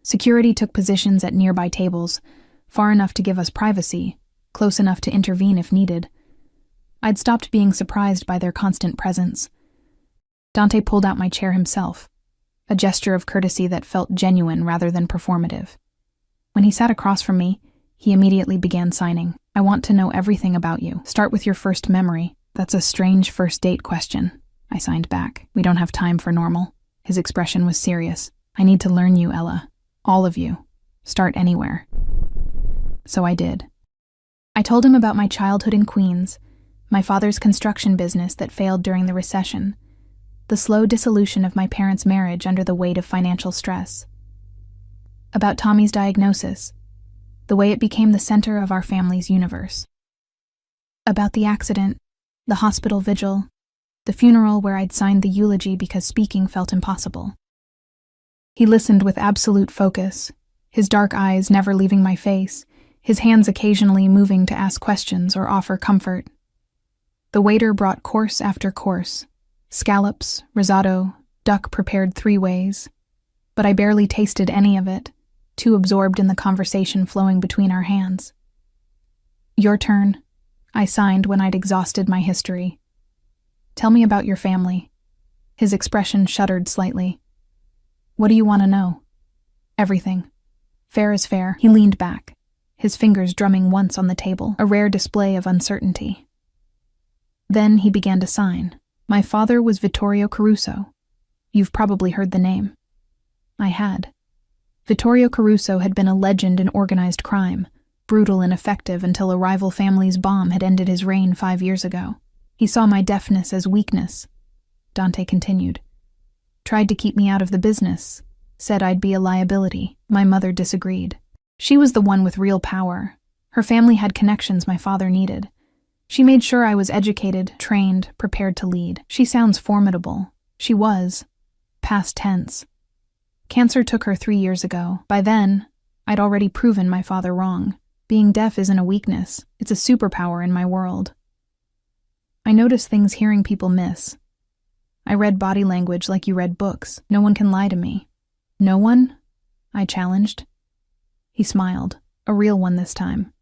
Security took positions at nearby tables, far enough to give us privacy, close enough to intervene if needed. I'd stopped being surprised by their constant presence. Dante pulled out my chair himself, a gesture of courtesy that felt genuine rather than performative. When he sat across from me, he immediately began signing. I want to know everything about you. Start with your first memory. That's a strange first date question. I signed back. We don't have time for normal. His expression was serious. I need to learn you, Ella. All of you. Start anywhere. So I did. I told him about my childhood in Queens, my father's construction business that failed during the recession, the slow dissolution of my parents' marriage under the weight of financial stress, about Tommy's diagnosis, the way it became the center of our family's universe, about the accident, the hospital vigil, the funeral where I'd signed the eulogy because speaking felt impossible. He listened with absolute focus, his dark eyes never leaving my face, his hands occasionally moving to ask questions or offer comfort. The waiter brought course after course, scallops, risotto, duck prepared 3 ways, but I barely tasted any of it, too absorbed in the conversation flowing between our hands. Your turn, I signed when I'd exhausted my history. Tell me about your family. His expression shuddered slightly. What do you want to know? Everything. Fair is fair. He leaned back, his fingers drumming once on the table, a rare display of uncertainty. Then he began to sign. My father was Vittorio Caruso. You've probably heard the name. I had. Vittorio Caruso had been a legend in organized crime, brutal and effective until a rival family's bomb had ended his reign 5 years ago. He saw my deafness as weakness. Dante continued. Tried to keep me out of the business. Said I'd be a liability. My mother disagreed. She was the one with real power. Her family had connections my father needed. She made sure I was educated, trained, prepared to lead. She sounds formidable. She was. Past tense. Cancer took her 3 years ago. By then, I'd already proven my father wrong. Being deaf isn't a weakness. It's a superpower in my world. I notice things hearing people miss. I read body language like you read books. No one can lie to me. No one? I challenged. He smiled, a real one this time.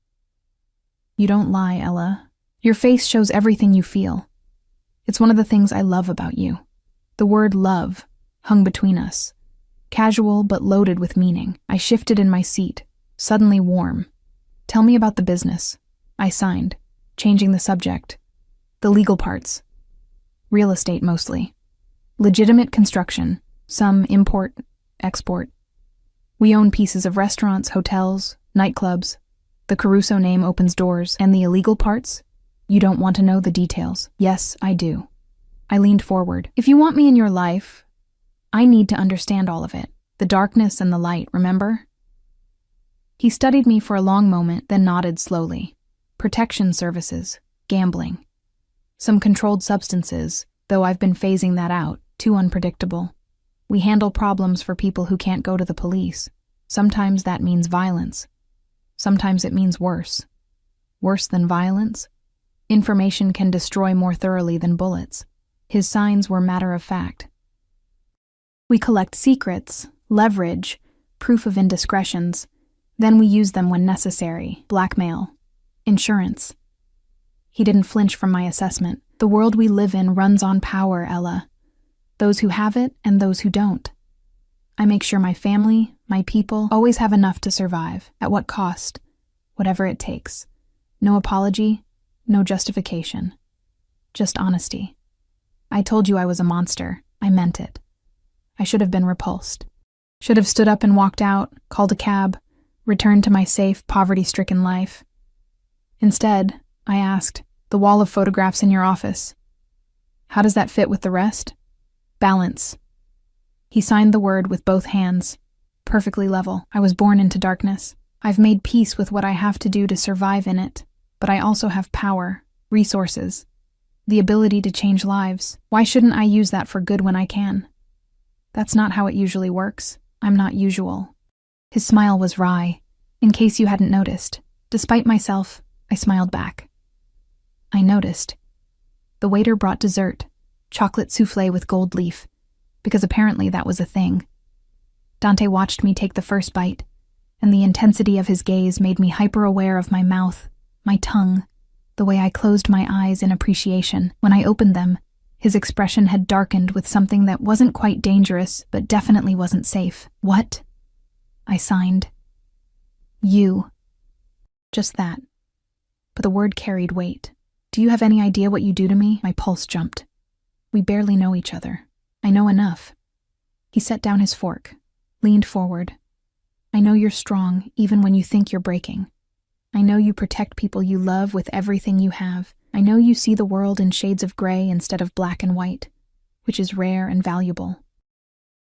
You don't lie, Ella. Your face shows everything you feel. It's one of the things I love about you. The word love hung between us. Casual but loaded with meaning. I shifted in my seat, suddenly warm. Tell me about the business. I signed, changing the subject. The legal parts. Real estate mostly. Legitimate construction. Some import, export. We own pieces of restaurants, hotels, nightclubs. The Caruso name opens doors. And the illegal parts? You don't want to know the details. Yes, I do. I leaned forward. If you want me in your life, I need to understand all of it. The darkness and the light, remember? He studied me for a long moment, then nodded slowly. Protection services, gambling. Some controlled substances, though I've been phasing that out, too unpredictable. We handle problems for people who can't go to the police. Sometimes that means violence. Sometimes it means worse. Worse than violence? Information can destroy more thoroughly than bullets. His signs were matter of fact. We collect secrets, leverage, proof of indiscretions. Then we use them when necessary. Blackmail. Insurance. He didn't flinch from my assessment. The world we live in runs on power, Ella. Those who have it and those who don't. I make sure my family, my people, always have enough to survive. At what cost? Whatever it takes. No apology, no justification. Just honesty. I told you I was a monster. I meant it. I should have been repulsed. Should have stood up and walked out, called a cab, returned to my safe, poverty-stricken life. Instead, I asked, the wall of photographs in your office. How does that fit with the rest? Balance. He signed the word with both hands. Perfectly level. I was born into darkness. I've made peace with what I have to do to survive in it, but I also have power, resources, the ability to change lives. Why shouldn't I use that for good when I can? That's not how it usually works. I'm not usual. His smile was wry, in case you hadn't noticed. Despite myself, I smiled back. I noticed. The waiter brought dessert, chocolate soufflé with gold leaf, because apparently that was a thing. Dante watched me take the first bite, and the intensity of his gaze made me hyper-aware of my mouth, my tongue, the way I closed my eyes in appreciation. When I opened them, his expression had darkened with something that wasn't quite dangerous, but definitely wasn't safe. What? I signed. You. Just that. But the word carried weight. Do you have any idea what you do to me? My pulse jumped. We barely know each other. I know enough. He set down his fork, leaned forward. I know you're strong, even when you think you're breaking. I know you protect people you love with everything you have. I know you see the world in shades of gray instead of black and white, which is rare and valuable.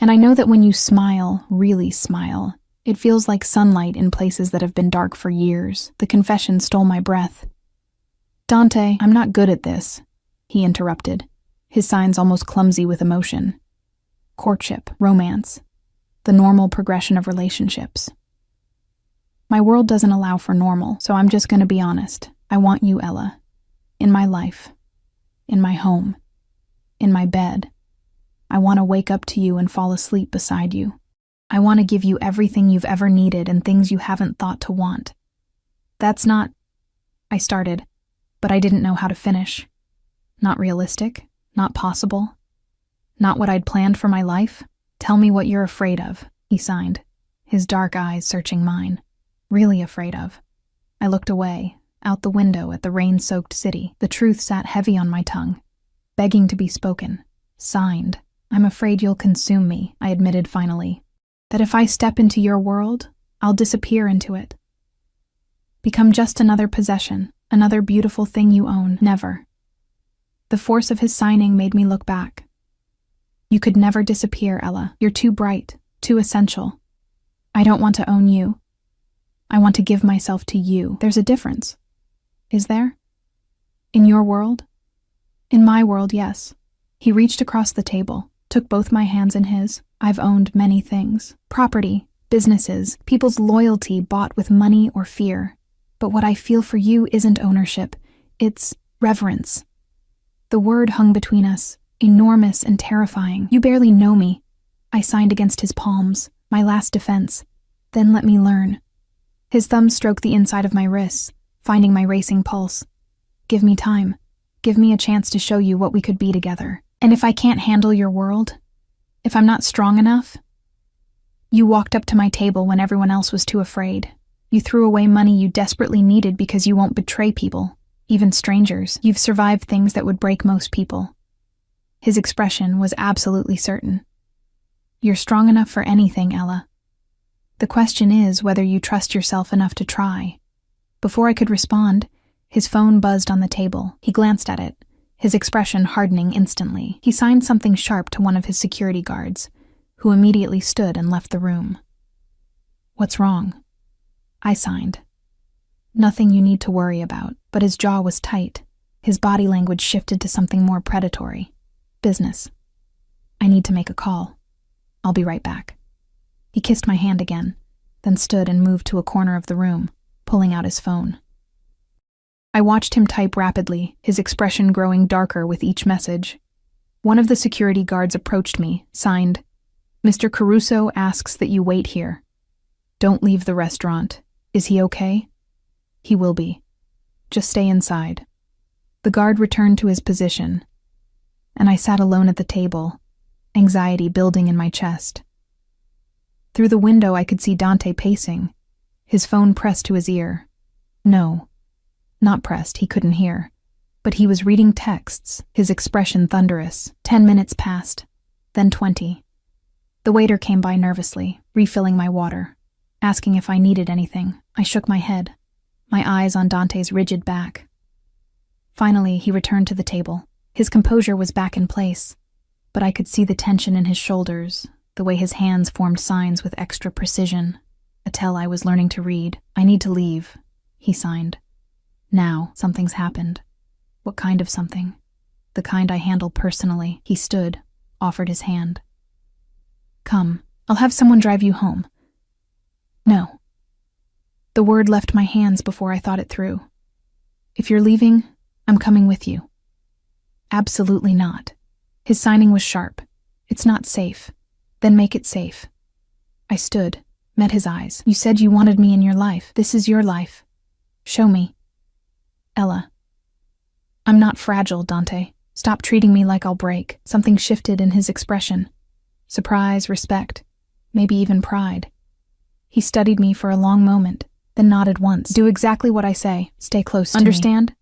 And I know that when you smile, really smile, it feels like sunlight in places that have been dark for years. The confession stole my breath. Dante, I'm not good at this, he interrupted, his signs almost clumsy with emotion. Courtship, romance, the normal progression of relationships. My world doesn't allow for normal, so I'm just going to be honest. I want you, Ella. In my life. In my home. In my bed. I want to wake up to you and fall asleep beside you. I want to give you everything you've ever needed and things you haven't thought to want. That's not... I started, but I didn't know how to finish. Not realistic. Not possible. Not what I'd planned for my life? Tell me what you're afraid of, he signed, his dark eyes searching mine. Really afraid of. I looked away, out the window at the rain-soaked city. The truth sat heavy on my tongue, begging to be spoken. Signed. I'm afraid you'll consume me, I admitted finally. That if I step into your world, I'll disappear into it. Become just another possession, another beautiful thing you own. Never. The force of his signing made me look back. You could never disappear, Ella. You're too bright, too essential. I don't want to own you. I want to give myself to you. There's a difference. Is there? In your world? In my world, yes. He reached across the table, took both my hands in his. I've owned many things. Property, businesses, people's loyalty bought with money or fear. But what I feel for you isn't ownership. It's reverence. The word hung between us, enormous and terrifying. You barely know me. I signed against his palms, my last defense. Then let me learn. His thumb stroked the inside of my wrists, finding my racing pulse. Give me time. Give me a chance to show you what we could be together. And if I can't handle your world, if I'm not strong enough, you walked up to my table when everyone else was too afraid. You threw away money you desperately needed because you won't betray people, even strangers. You've survived things that would break most people. His expression was absolutely certain. You're strong enough for anything, Ella. The question is whether you trust yourself enough to try. Before I could respond, his phone buzzed on the table. He glanced at it, his expression hardening instantly. He signed something sharp to one of his security guards, who immediately stood and left the room. What's wrong? I signed. Nothing you need to worry about, but his jaw was tight. His body language shifted to something more predatory. Business. I need to make a call. I'll be right back. He kissed my hand again, then stood and moved to a corner of the room, pulling out his phone. I watched him type rapidly, his expression growing darker with each message. One of the security guards approached me, signed, Mr. Caruso asks that you wait here. Don't leave the restaurant. Is he okay? He will be. Just stay inside. The guard returned to his position, and I sat alone at the table, anxiety building in my chest. Through the window I could see Dante pacing, his phone pressed to his ear. No, not pressed, he couldn't hear. But he was reading texts, his expression thunderous. 10 minutes passed, then 20. The waiter came by nervously, refilling my water, asking if I needed anything. I shook my head, my eyes on Dante's rigid back. Finally, he returned to the table. His composure was back in place, but I could see the tension in his shoulders, the way his hands formed signs with extra precision, a tell I was learning to read. I need to leave, he signed. Now, something's happened. What kind of something? The kind I handle personally. He stood, offered his hand. Come, I'll have someone drive you home. No. The word left my hands before I thought it through. If you're leaving, I'm coming with you. Absolutely not. His signing was sharp. It's not safe. Then make it safe. I stood, met his eyes. You said you wanted me in your life. This is your life. Show me. Ella. I'm not fragile, Dante. Stop treating me like I'll break. Something shifted in his expression. Surprise, respect, maybe even pride. He studied me for a long moment, then nodded once. Do exactly what I say. Stay close to me. Understand?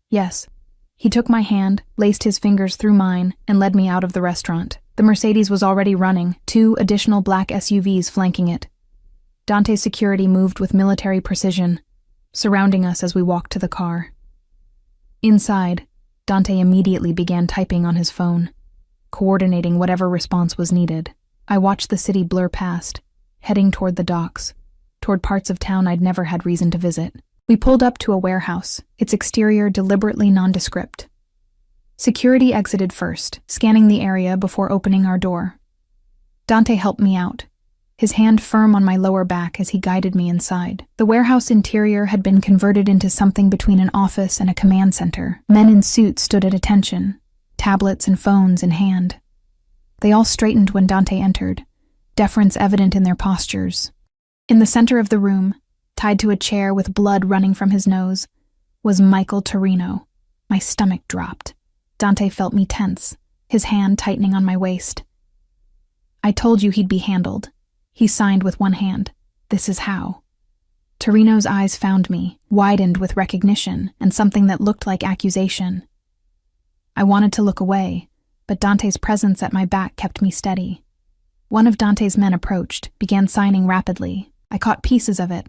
Yes. He took my hand, laced his fingers through mine, and led me out of the restaurant. The Mercedes was already running, 2 additional black SUVs flanking it. Dante's security moved with military precision, surrounding us as we walked to the car. Inside, Dante immediately began typing on his phone, coordinating whatever response was needed. I watched the city blur past, heading toward the docks, toward parts of town I'd never had reason to visit. We pulled up to a warehouse, its exterior deliberately nondescript. Security exited first, scanning the area before opening our door. Dante helped me out, his hand firm on my lower back as he guided me inside. The warehouse interior had been converted into something between an office and a command center. Men in suits stood at attention, tablets and phones in hand. They all straightened when Dante entered, deference evident in their postures. In the center of the room, tied to a chair with blood running from his nose, was Michael Torino. My stomach dropped. Dante felt me tense, his hand tightening on my waist. I told you he'd be handled. He signed with one hand. This is how. Torino's eyes found me, widened with recognition and something that looked like accusation. I wanted to look away, but Dante's presence at my back kept me steady. One of Dante's men approached, began signing rapidly. I caught pieces of it.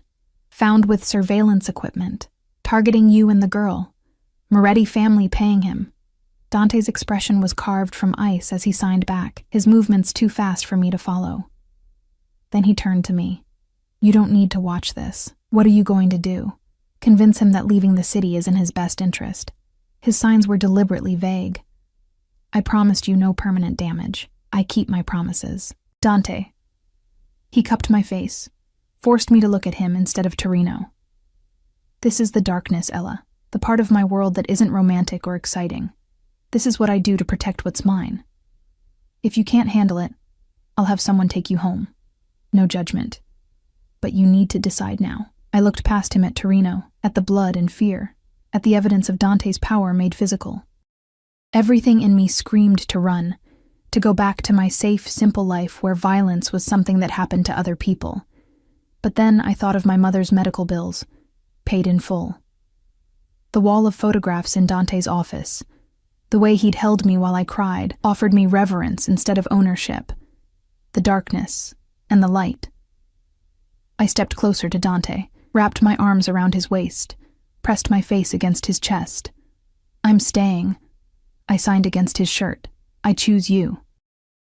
Found with surveillance equipment. Targeting you and the girl. Moretti family paying him. Dante's expression was carved from ice as he signed back, his movements too fast for me to follow. Then he turned to me. You don't need to watch this. What are you going to do? Convince him that leaving the city is in his best interest. His signs were deliberately vague. I promised you no permanent damage. I keep my promises. Dante. He cupped my face, forced me to look at him instead of Torino. This is the darkness, Ella, the part of my world that isn't romantic or exciting. This is what I do to protect what's mine. If you can't handle it, I'll have someone take you home. No judgment. But you need to decide now. I looked past him at Torino, at the blood and fear, at the evidence of Dante's power made physical. Everything in me screamed to run, to go back to my safe, simple life where violence was something that happened to other people. But then I thought of my mother's medical bills, paid in full. The wall of photographs in Dante's office, the way he'd held me while I cried, offered me reverence instead of ownership. The darkness and the light. I stepped closer to Dante, wrapped my arms around his waist, pressed my face against his chest. I'm staying. I signed against his shirt. I choose you.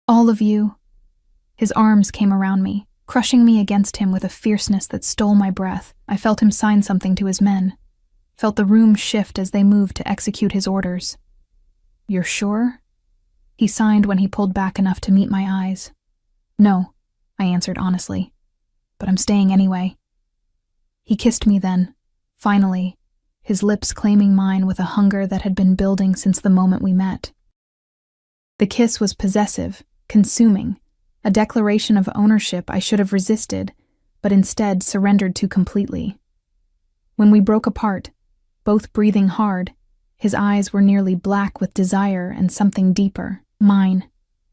All of you. His arms came around me, crushing me against him with a fierceness that stole my breath. I felt him sign something to his men. Felt the room shift as they moved to execute his orders. You're sure? He signed when he pulled back enough to meet my eyes. No, I answered honestly. But I'm staying anyway. He kissed me then, finally, his lips claiming mine with a hunger that had been building since the moment we met. The kiss was possessive, consuming, a declaration of ownership I should have resisted, but instead surrendered to completely. When we broke apart, both breathing hard, his eyes were nearly black with desire and something deeper. Mine,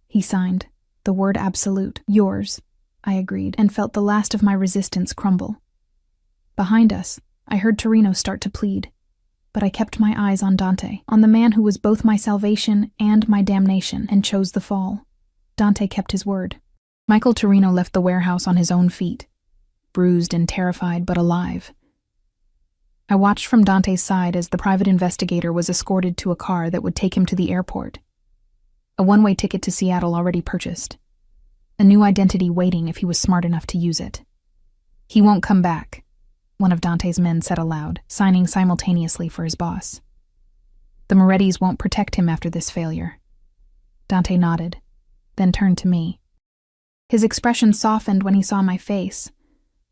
he signed, the word absolute. Yours, I agreed, and felt the last of my resistance crumble. Behind us, I heard Torino start to plead, but I kept my eyes on Dante, on the man who was both my salvation and my damnation, and chose the fall. Dante kept his word. Michael Torino left the warehouse on his own feet, bruised and terrified but alive. I watched from Dante's side as the private investigator was escorted to a car that would take him to the airport. A one-way ticket to Seattle already purchased. A new identity waiting if he was smart enough to use it. He won't come back, one of Dante's men said aloud, signing simultaneously for his boss. The Morettis won't protect him after this failure. Dante nodded, then turned to me. His expression softened when he saw my face.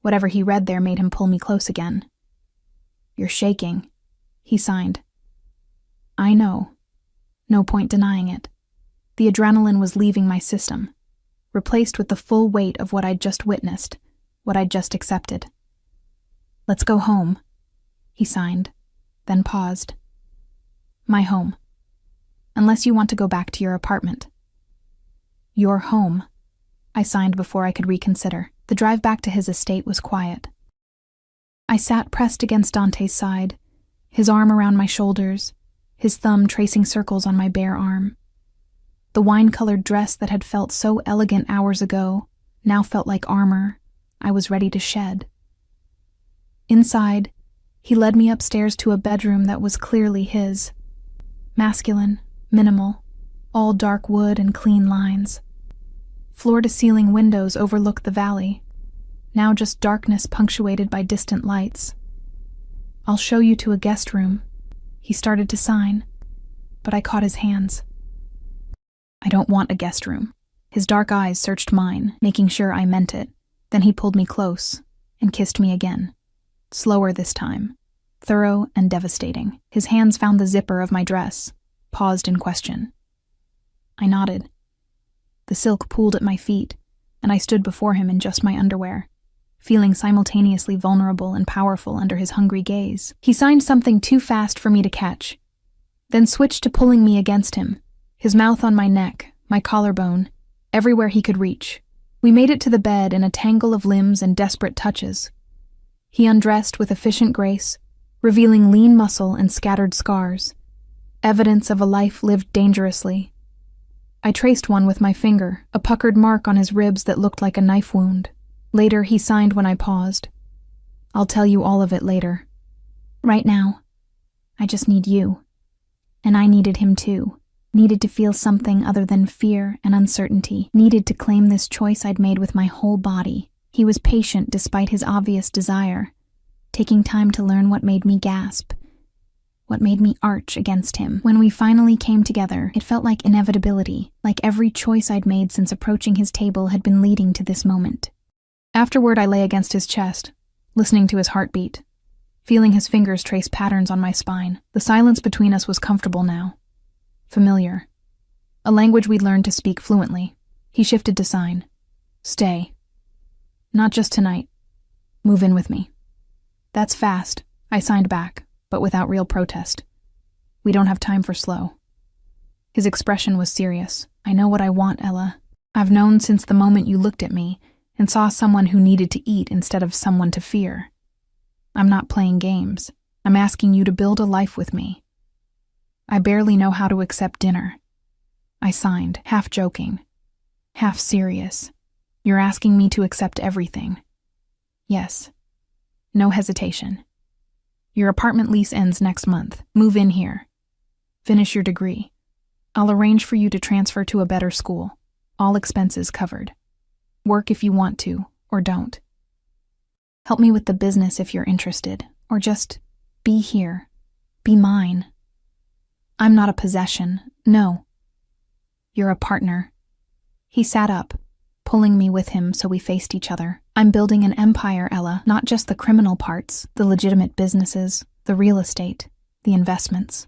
Whatever he read there made him pull me close again. You're shaking, he signed. I know. No point denying it. The adrenaline was leaving my system, replaced with the full weight of what I'd just witnessed, what I'd just accepted. Let's go home, he signed, then paused. My home. Unless you want to go back to your apartment. Your home, I signed before I could reconsider. The drive back to his estate was quiet. I sat pressed against Dante's side, his arm around my shoulders, his thumb tracing circles on my bare arm. The wine-colored dress that had felt so elegant hours ago now felt like armor I was ready to shed. Inside, he led me upstairs to a bedroom that was clearly his. Masculine, minimal, all dark wood and clean lines. Floor-to-ceiling windows overlooked the valley, now just darkness punctuated by distant lights. I'll show you to a guest room. He started to sign, but I caught his hands. I don't want a guest room. His dark eyes searched mine, making sure I meant it. Then he pulled me close and kissed me again. Slower this time, thorough and devastating. His hands found the zipper of my dress, paused in question. I nodded. The silk pulled at my feet, and I stood before him in just my underwear, feeling simultaneously vulnerable and powerful under his hungry gaze. He signed something too fast for me to catch, then switched to pulling me against him, his mouth on my neck, my collarbone, everywhere he could reach. We made it to the bed in a tangle of limbs and desperate touches. He undressed with efficient grace, revealing lean muscle and scattered scars, evidence of a life lived dangerously. I traced one with my finger, a puckered mark on his ribs that looked like a knife wound. Later, he signed when I paused. I'll tell you all of it later. Right now, I just need you. And I needed him too. Needed to feel something other than fear and uncertainty. Needed to claim this choice I'd made with my whole body. He was patient despite his obvious desire, taking time to learn what made me gasp, what made me arch against him. When we finally came together, it felt like inevitability, like every choice I'd made since approaching his table had been leading to this moment. Afterward, I lay against his chest, listening to his heartbeat, feeling his fingers trace patterns on my spine. The silence between us was comfortable now. Familiar. A language we'd learned to speak fluently. He shifted to sign. Stay. Not just tonight. Move in with me. That's fast. I signed back, but without real protest. We don't have time for slow. His expression was serious. I know what I want, Ella. I've known since the moment you looked at me and saw someone who needed to eat instead of someone to fear. I'm not playing games. I'm asking you to build a life with me. I barely know how to accept dinner. I signed, half joking, half serious. You're asking me to accept everything. Yes. No hesitation. Your apartment lease ends next month. Move in here. Finish your degree. I'll arrange for you to transfer to a better school. All expenses covered. Work if you want to, or don't. Help me with the business if you're interested, or just be here. Be mine. I'm not a possession, no. You're a partner. He sat up, pulling me with him so we faced each other. I'm building an empire, Ella, not just the criminal parts, the legitimate businesses, the real estate, the investments.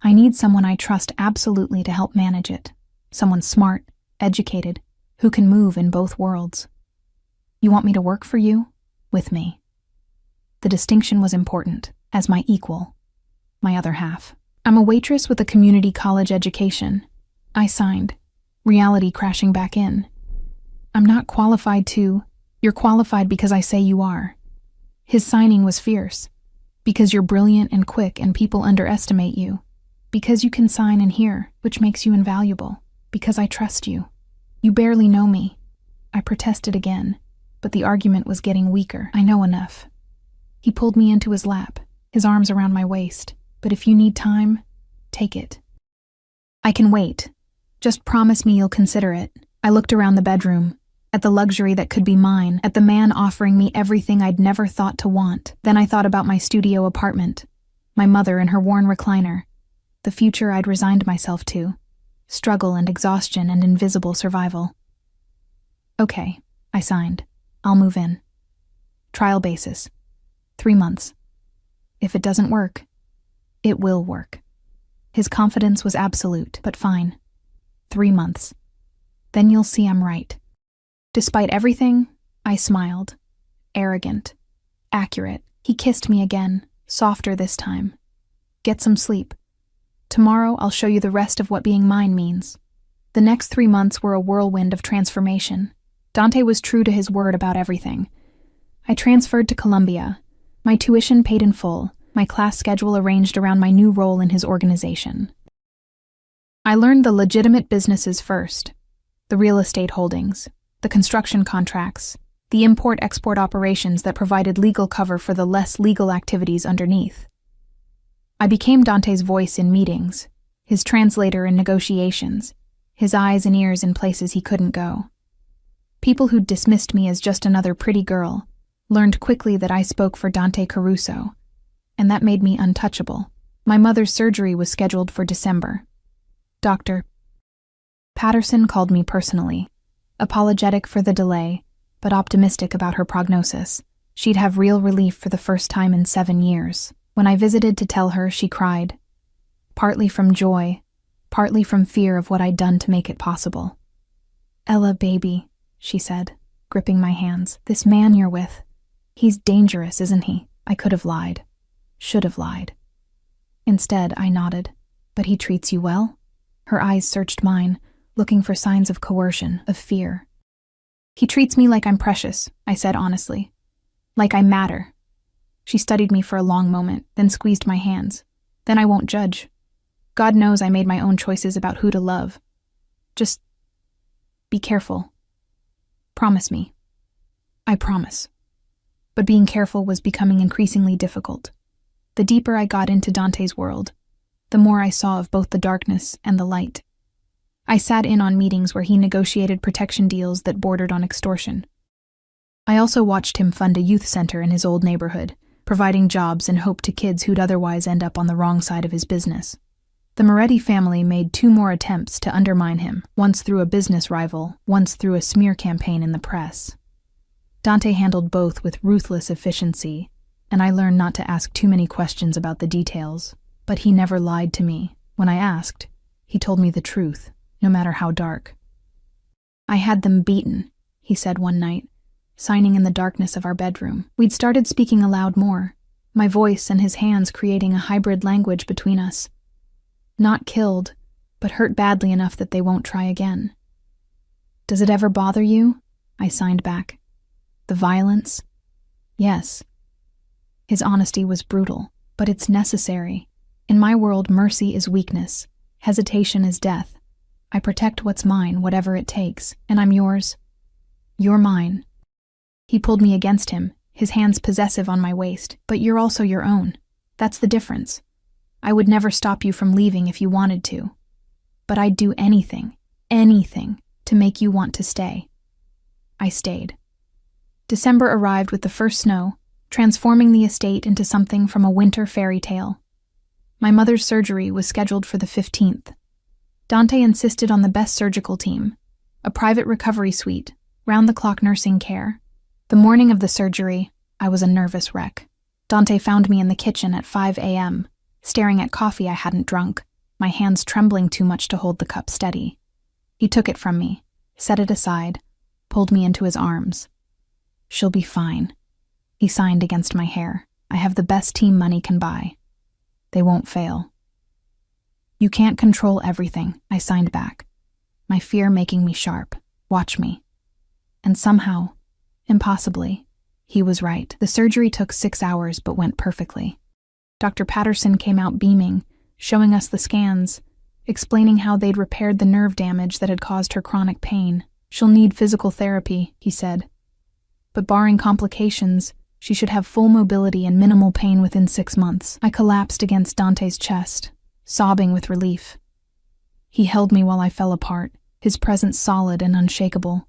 I need someone I trust absolutely to help manage it. Someone smart, educated, who can move in both worlds. You want me to work for you? With me. The distinction was important, as my equal, my other half. I'm a waitress with a community college education. I signed, reality crashing back in. I'm not qualified to. You're qualified because I say you are. His signing was fierce. Because you're brilliant and quick and people underestimate you. Because you can sign and hear, which makes you invaluable. Because I trust you. You barely know me. I protested again, but the argument was getting weaker. I know enough. He pulled me into his lap, his arms around my waist. But if you need time, take it. I can wait. Just promise me you'll consider it. I looked around the bedroom, at the luxury that could be mine, at the man offering me everything I'd never thought to want. Then I thought about my studio apartment, my mother in her worn recliner, the future I'd resigned myself to, struggle and exhaustion and invisible survival. Okay, I signed. I'll move in. Trial basis. 3 months. If it doesn't work, it will work. His confidence was absolute, but fine. 3 months. Then you'll see I'm right. Despite everything, I smiled. Arrogant. Accurate. He kissed me again, softer this time. Get some sleep. Tomorrow I'll show you the rest of what being mine means. The next 3 months were a whirlwind of transformation. Dante was true to his word about everything. I transferred to Columbia, my tuition paid in full, my class schedule arranged around my new role in his organization. I learned the legitimate businesses first, the real estate holdings, the construction contracts, the import-export operations that provided legal cover for the less legal activities underneath. I became Dante's voice in meetings, his translator in negotiations, his eyes and ears in places he couldn't go. People who'd dismissed me as just another pretty girl learned quickly that I spoke for Dante Caruso, and that made me untouchable. My mother's surgery was scheduled for December. Dr. Patterson called me personally, apologetic for the delay, but optimistic about her prognosis. She'd have real relief for the first time in 7 years. When I visited to tell her, she cried, partly from joy, partly from fear of what I'd done to make it possible. Ella, baby, she said, gripping my hands, this man you're with, he's dangerous, isn't he? I could have lied. Should have lied. Instead, I nodded. But he treats you well? Her eyes searched mine, looking for signs of coercion, of fear. "He treats me like I'm precious," I said honestly. "Like I matter." She studied me for a long moment, then squeezed my hands. "Then I won't judge. God knows I made my own choices about who to love. Just be careful. Promise me." I promise. But being careful was becoming increasingly difficult. The deeper I got into Dante's world, the more I saw of both the darkness and the light. I sat in on meetings where he negotiated protection deals that bordered on extortion. I also watched him fund a youth center in his old neighborhood, providing jobs and hope to kids who'd otherwise end up on the wrong side of his business. The Moretti family made 2 more attempts to undermine him, once through a business rival, once through a smear campaign in the press. Dante handled both with ruthless efficiency, and I learned not to ask too many questions about the details. But he never lied to me. When I asked, he told me the truth, no matter how dark. "I had them beaten," he said one night, signing in the darkness of our bedroom. We'd started speaking aloud more, my voice and his hands creating a hybrid language between us. "Not killed, but hurt badly enough that they won't try again." "Does it ever bother you?" I signed back. "The violence?" "Yes." His honesty was brutal, but it's necessary. In my world, mercy is weakness. Hesitation is death. I protect what's mine, whatever it takes, and I'm yours. You're mine. He pulled me against him, his hands possessive on my waist. "But you're also your own. That's the difference. I would never stop you from leaving if you wanted to. But I'd do anything, to make you want to stay." I stayed. December arrived with the first snow, transforming the estate into something from a winter fairy tale. My mother's surgery was scheduled for the 15th. Dante insisted on the best surgical team, a private recovery suite, round-the-clock nursing care. The morning of the surgery, I was a nervous wreck. Dante found me in the kitchen at 5 a.m., staring at coffee I hadn't drunk, my hands trembling too much to hold the cup steady. He took it from me, set it aside, pulled me into his arms. "She'll be fine." He signed against my hair. "I have the best team money can buy. They won't fail." "You can't control everything," I signed back, my fear making me sharp. "Watch me." And somehow, impossibly, he was right. The surgery took 6 hours but went perfectly. Dr. Patterson came out beaming, showing us the scans, explaining how they'd repaired the nerve damage that had caused her chronic pain. "She'll need physical therapy," he said. "But barring complications, she should have full mobility and minimal pain within 6 months." I collapsed against Dante's chest, sobbing with relief. He held me while I fell apart, his presence solid and unshakable,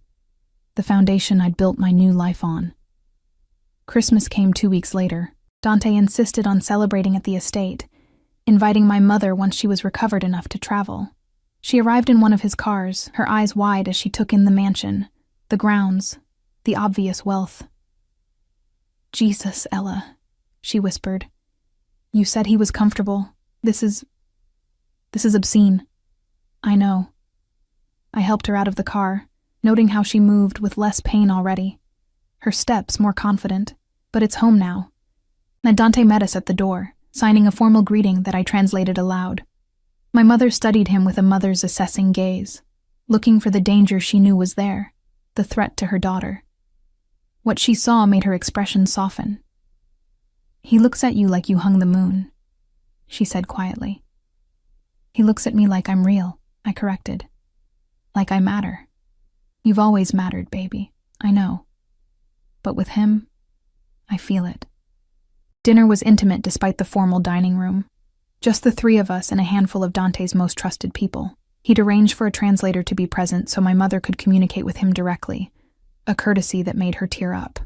the foundation I'd built my new life on. Christmas came 2 weeks later. Dante insisted on celebrating at the estate, inviting my mother once she was recovered enough to travel. She arrived in one of his cars, her eyes wide as she took in the mansion, the grounds, the obvious wealth. "Jesus, Ella," she whispered. "You said he was comfortable. This is obscene." "I know." I helped her out of the car, noting how she moved with less pain already, her steps more confident. "But it's home now." And Dante met us at the door, signing a formal greeting that I translated aloud. My mother studied him with a mother's assessing gaze, looking for the danger she knew was there, the threat to her daughter. What she saw made her expression soften. "He looks at you like you hung the moon," she said quietly. "He looks at me like I'm real," I corrected. "Like I matter. You've always mattered, baby, I know. But with him, I feel it." Dinner was intimate despite the formal dining room. Just the 3 of us and a handful of Dante's most trusted people. He'd arranged for a translator to be present so my mother could communicate with him directly, a courtesy that made her tear up.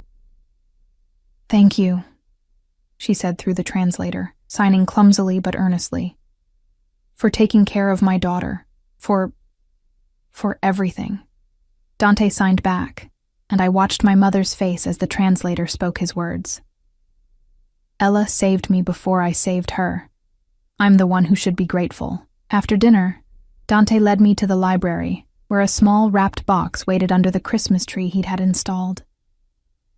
"Thank you," she said through the translator, signing clumsily but earnestly. "For taking care of my daughter. For everything." Dante signed back, and I watched my mother's face as the translator spoke his words. "Ella saved me before I saved her. I'm the one who should be grateful." After dinner, Dante led me to the library, where a small wrapped box waited under the Christmas tree he'd had installed.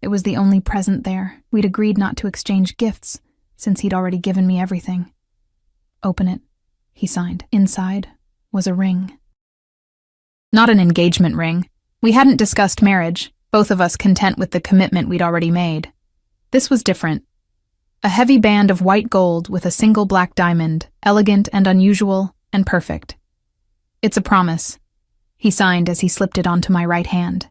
It was the only present there. We'd agreed not to exchange gifts, since he'd already given me everything. "Open it," he signed. Inside was a ring. Not an engagement ring. We hadn't discussed marriage, both of us content with the commitment we'd already made. This was different. A heavy band of white gold with a single black diamond, elegant and unusual and perfect. It's a promise, he signed as he slipped it onto my right hand.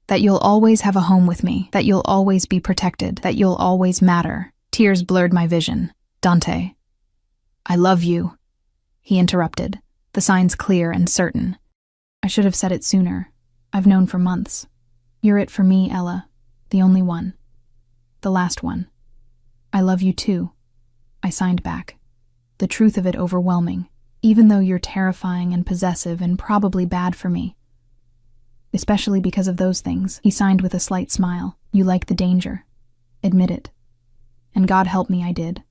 That you'll always have a home with me, that you'll always be protected, that you'll always matter. Tears blurred my vision. Dante. I love you, he interrupted, the signs clear and certain. I should have said it sooner. I've known for months. You're it for me, Ella. The only one. The last one. I love you too. I signed back. The truth of it overwhelming, even though you're terrifying and possessive and probably bad for me. Especially because of those things, he signed with a slight smile. You like the danger. Admit it. And God help me, I did.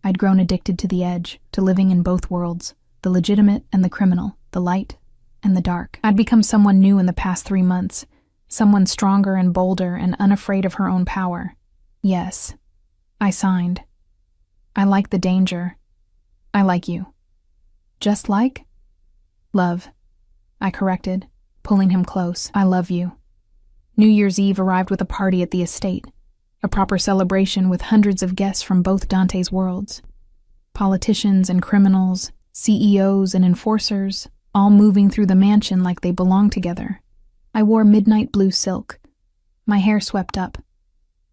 I'd grown addicted to the edge, to living in both worlds, the legitimate and the criminal, the light and the dark. I'd become someone new in the past 3 months, someone stronger and bolder and unafraid of her own power. Yes, I signed. I like the danger. I like you. Just like? Love, I corrected, pulling him close. I love you. New Year's Eve arrived with a party at the estate, a proper celebration with hundreds of guests from both Dante's worlds. Politicians and criminals, CEOs and enforcers, all moving through the mansion like they belonged together. I wore midnight blue silk, my hair swept up,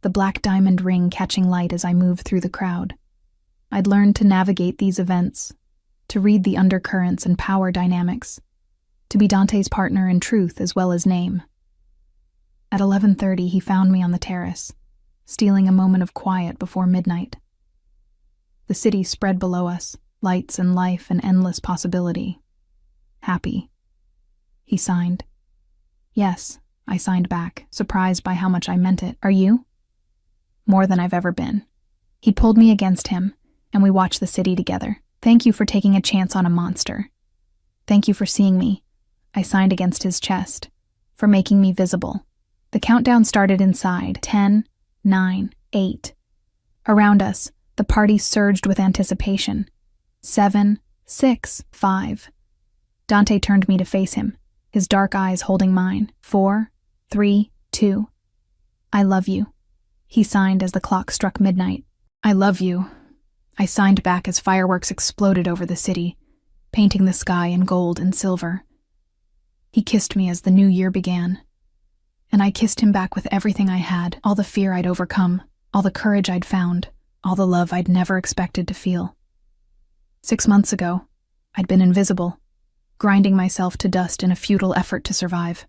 the black diamond ring catching light as I moved through the crowd. I'd learned to navigate these events, to read the undercurrents and power dynamics, to be Dante's partner in truth as well as name. At 11:30, he found me on the terrace, stealing a moment of quiet before midnight. The city spread below us, lights and life and endless possibility. Happy. He signed. Yes, I signed back, surprised by how much I meant it. Are you? More than I've ever been. He pulled me against him, and we watched the city together. Thank you for taking a chance on a monster. Thank you for seeing me. I signed against his chest, for making me visible. The countdown started inside. 10, 9, 8. Around us, the party surged with anticipation. 7, 6, 5. Dante turned me to face him, his dark eyes holding mine. 4, 3, 2. I love you, he signed as the clock struck midnight. I love you. I signed back as fireworks exploded over the city, painting the sky in gold and silver. He kissed me as the new year began, and I kissed him back with everything I had, all the fear I'd overcome, all the courage I'd found, all the love I'd never expected to feel. 6 months ago, I'd been invisible, grinding myself to dust in a futile effort to survive.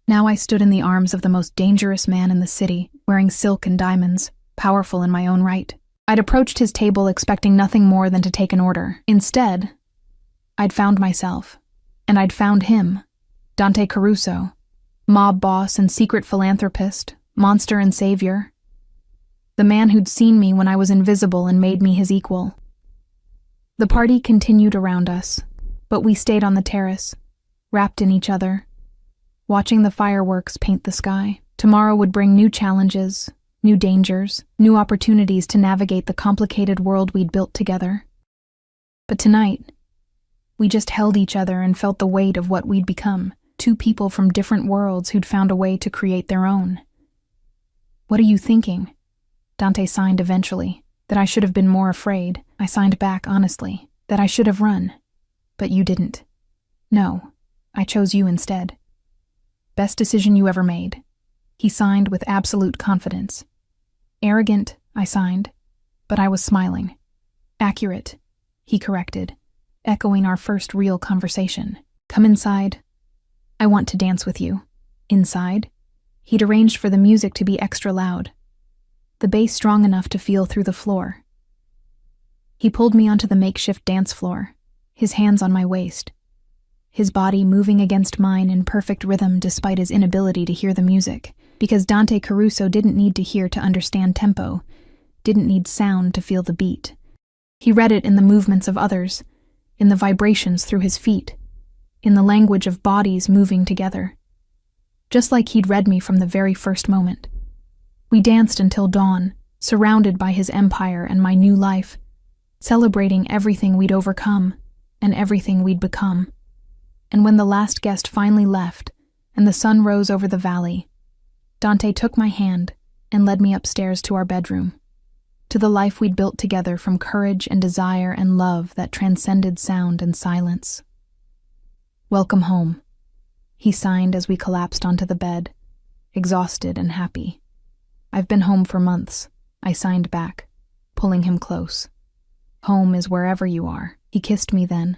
Now I stood in the arms of the most dangerous man in the city, wearing silk and diamonds, powerful in my own right. I'd approached his table expecting nothing more than to take an order. Instead, I'd found myself, and I'd found him, Dante Caruso, mob boss and secret philanthropist, monster and savior. The man who'd seen me when I was invisible and made me his equal. The party continued around us, but we stayed on the terrace, wrapped in each other, watching the fireworks paint the sky. Tomorrow would bring new challenges, new dangers, new opportunities to navigate the complicated world we'd built together. But tonight, we just held each other and felt the weight of what we'd become, 2 people from different worlds who'd found a way to create their own. What are you thinking? Dante signed eventually. That I should have been more afraid. I signed back honestly. That I should have run. But you didn't. No, I chose you instead. Best decision you ever made. He signed with absolute confidence. Arrogant, I signed, but I was smiling. Accurate, he corrected, echoing our first real conversation. Come inside. I want to dance with you. Inside? He'd arranged for the music to be extra loud, the bass strong enough to feel through the floor. He pulled me onto the makeshift dance floor, his hands on my waist, his body moving against mine in perfect rhythm despite his inability to hear the music, because Dante Caruso didn't need to hear to understand tempo, didn't need sound to feel the beat. He read it in the movements of others, in the vibrations through his feet, in the language of bodies moving together. Just like he'd read me from the very first moment. We danced until dawn, surrounded by his empire and my new life, celebrating everything we'd overcome and everything we'd become. And when the last guest finally left, and the sun rose over the valley, Dante took my hand and led me upstairs to our bedroom, to the life we'd built together from courage and desire and love that transcended sound and silence. "Welcome home," he signed as we collapsed onto the bed, exhausted and happy. "I've been home for months," I signed back, pulling him close. "Home is wherever you are." He kissed me then,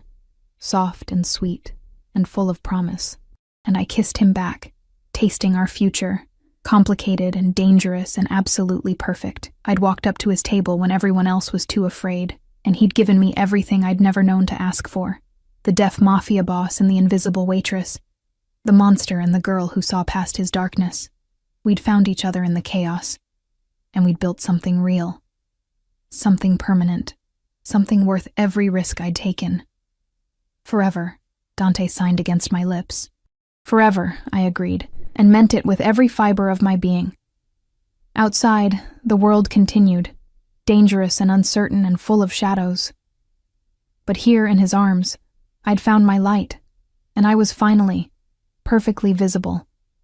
soft and sweet and full of promise, and I kissed him back, tasting our future, complicated and dangerous and absolutely perfect. I'd walked up to his table when everyone else was too afraid, and he'd given me everything I'd never known to ask for: the deaf Mafia boss and the invisible waitress, the monster and the girl who saw past his darkness. We'd found each other in the chaos, and we'd built something real, something permanent, something worth every risk I'd taken. "Forever," Dante signed against my lips. "Forever," I agreed, and meant it with every fiber of my being. Outside, the world continued, dangerous and uncertain and full of shadows. But here in his arms, I'd found my light, and I was finally, perfectly visible,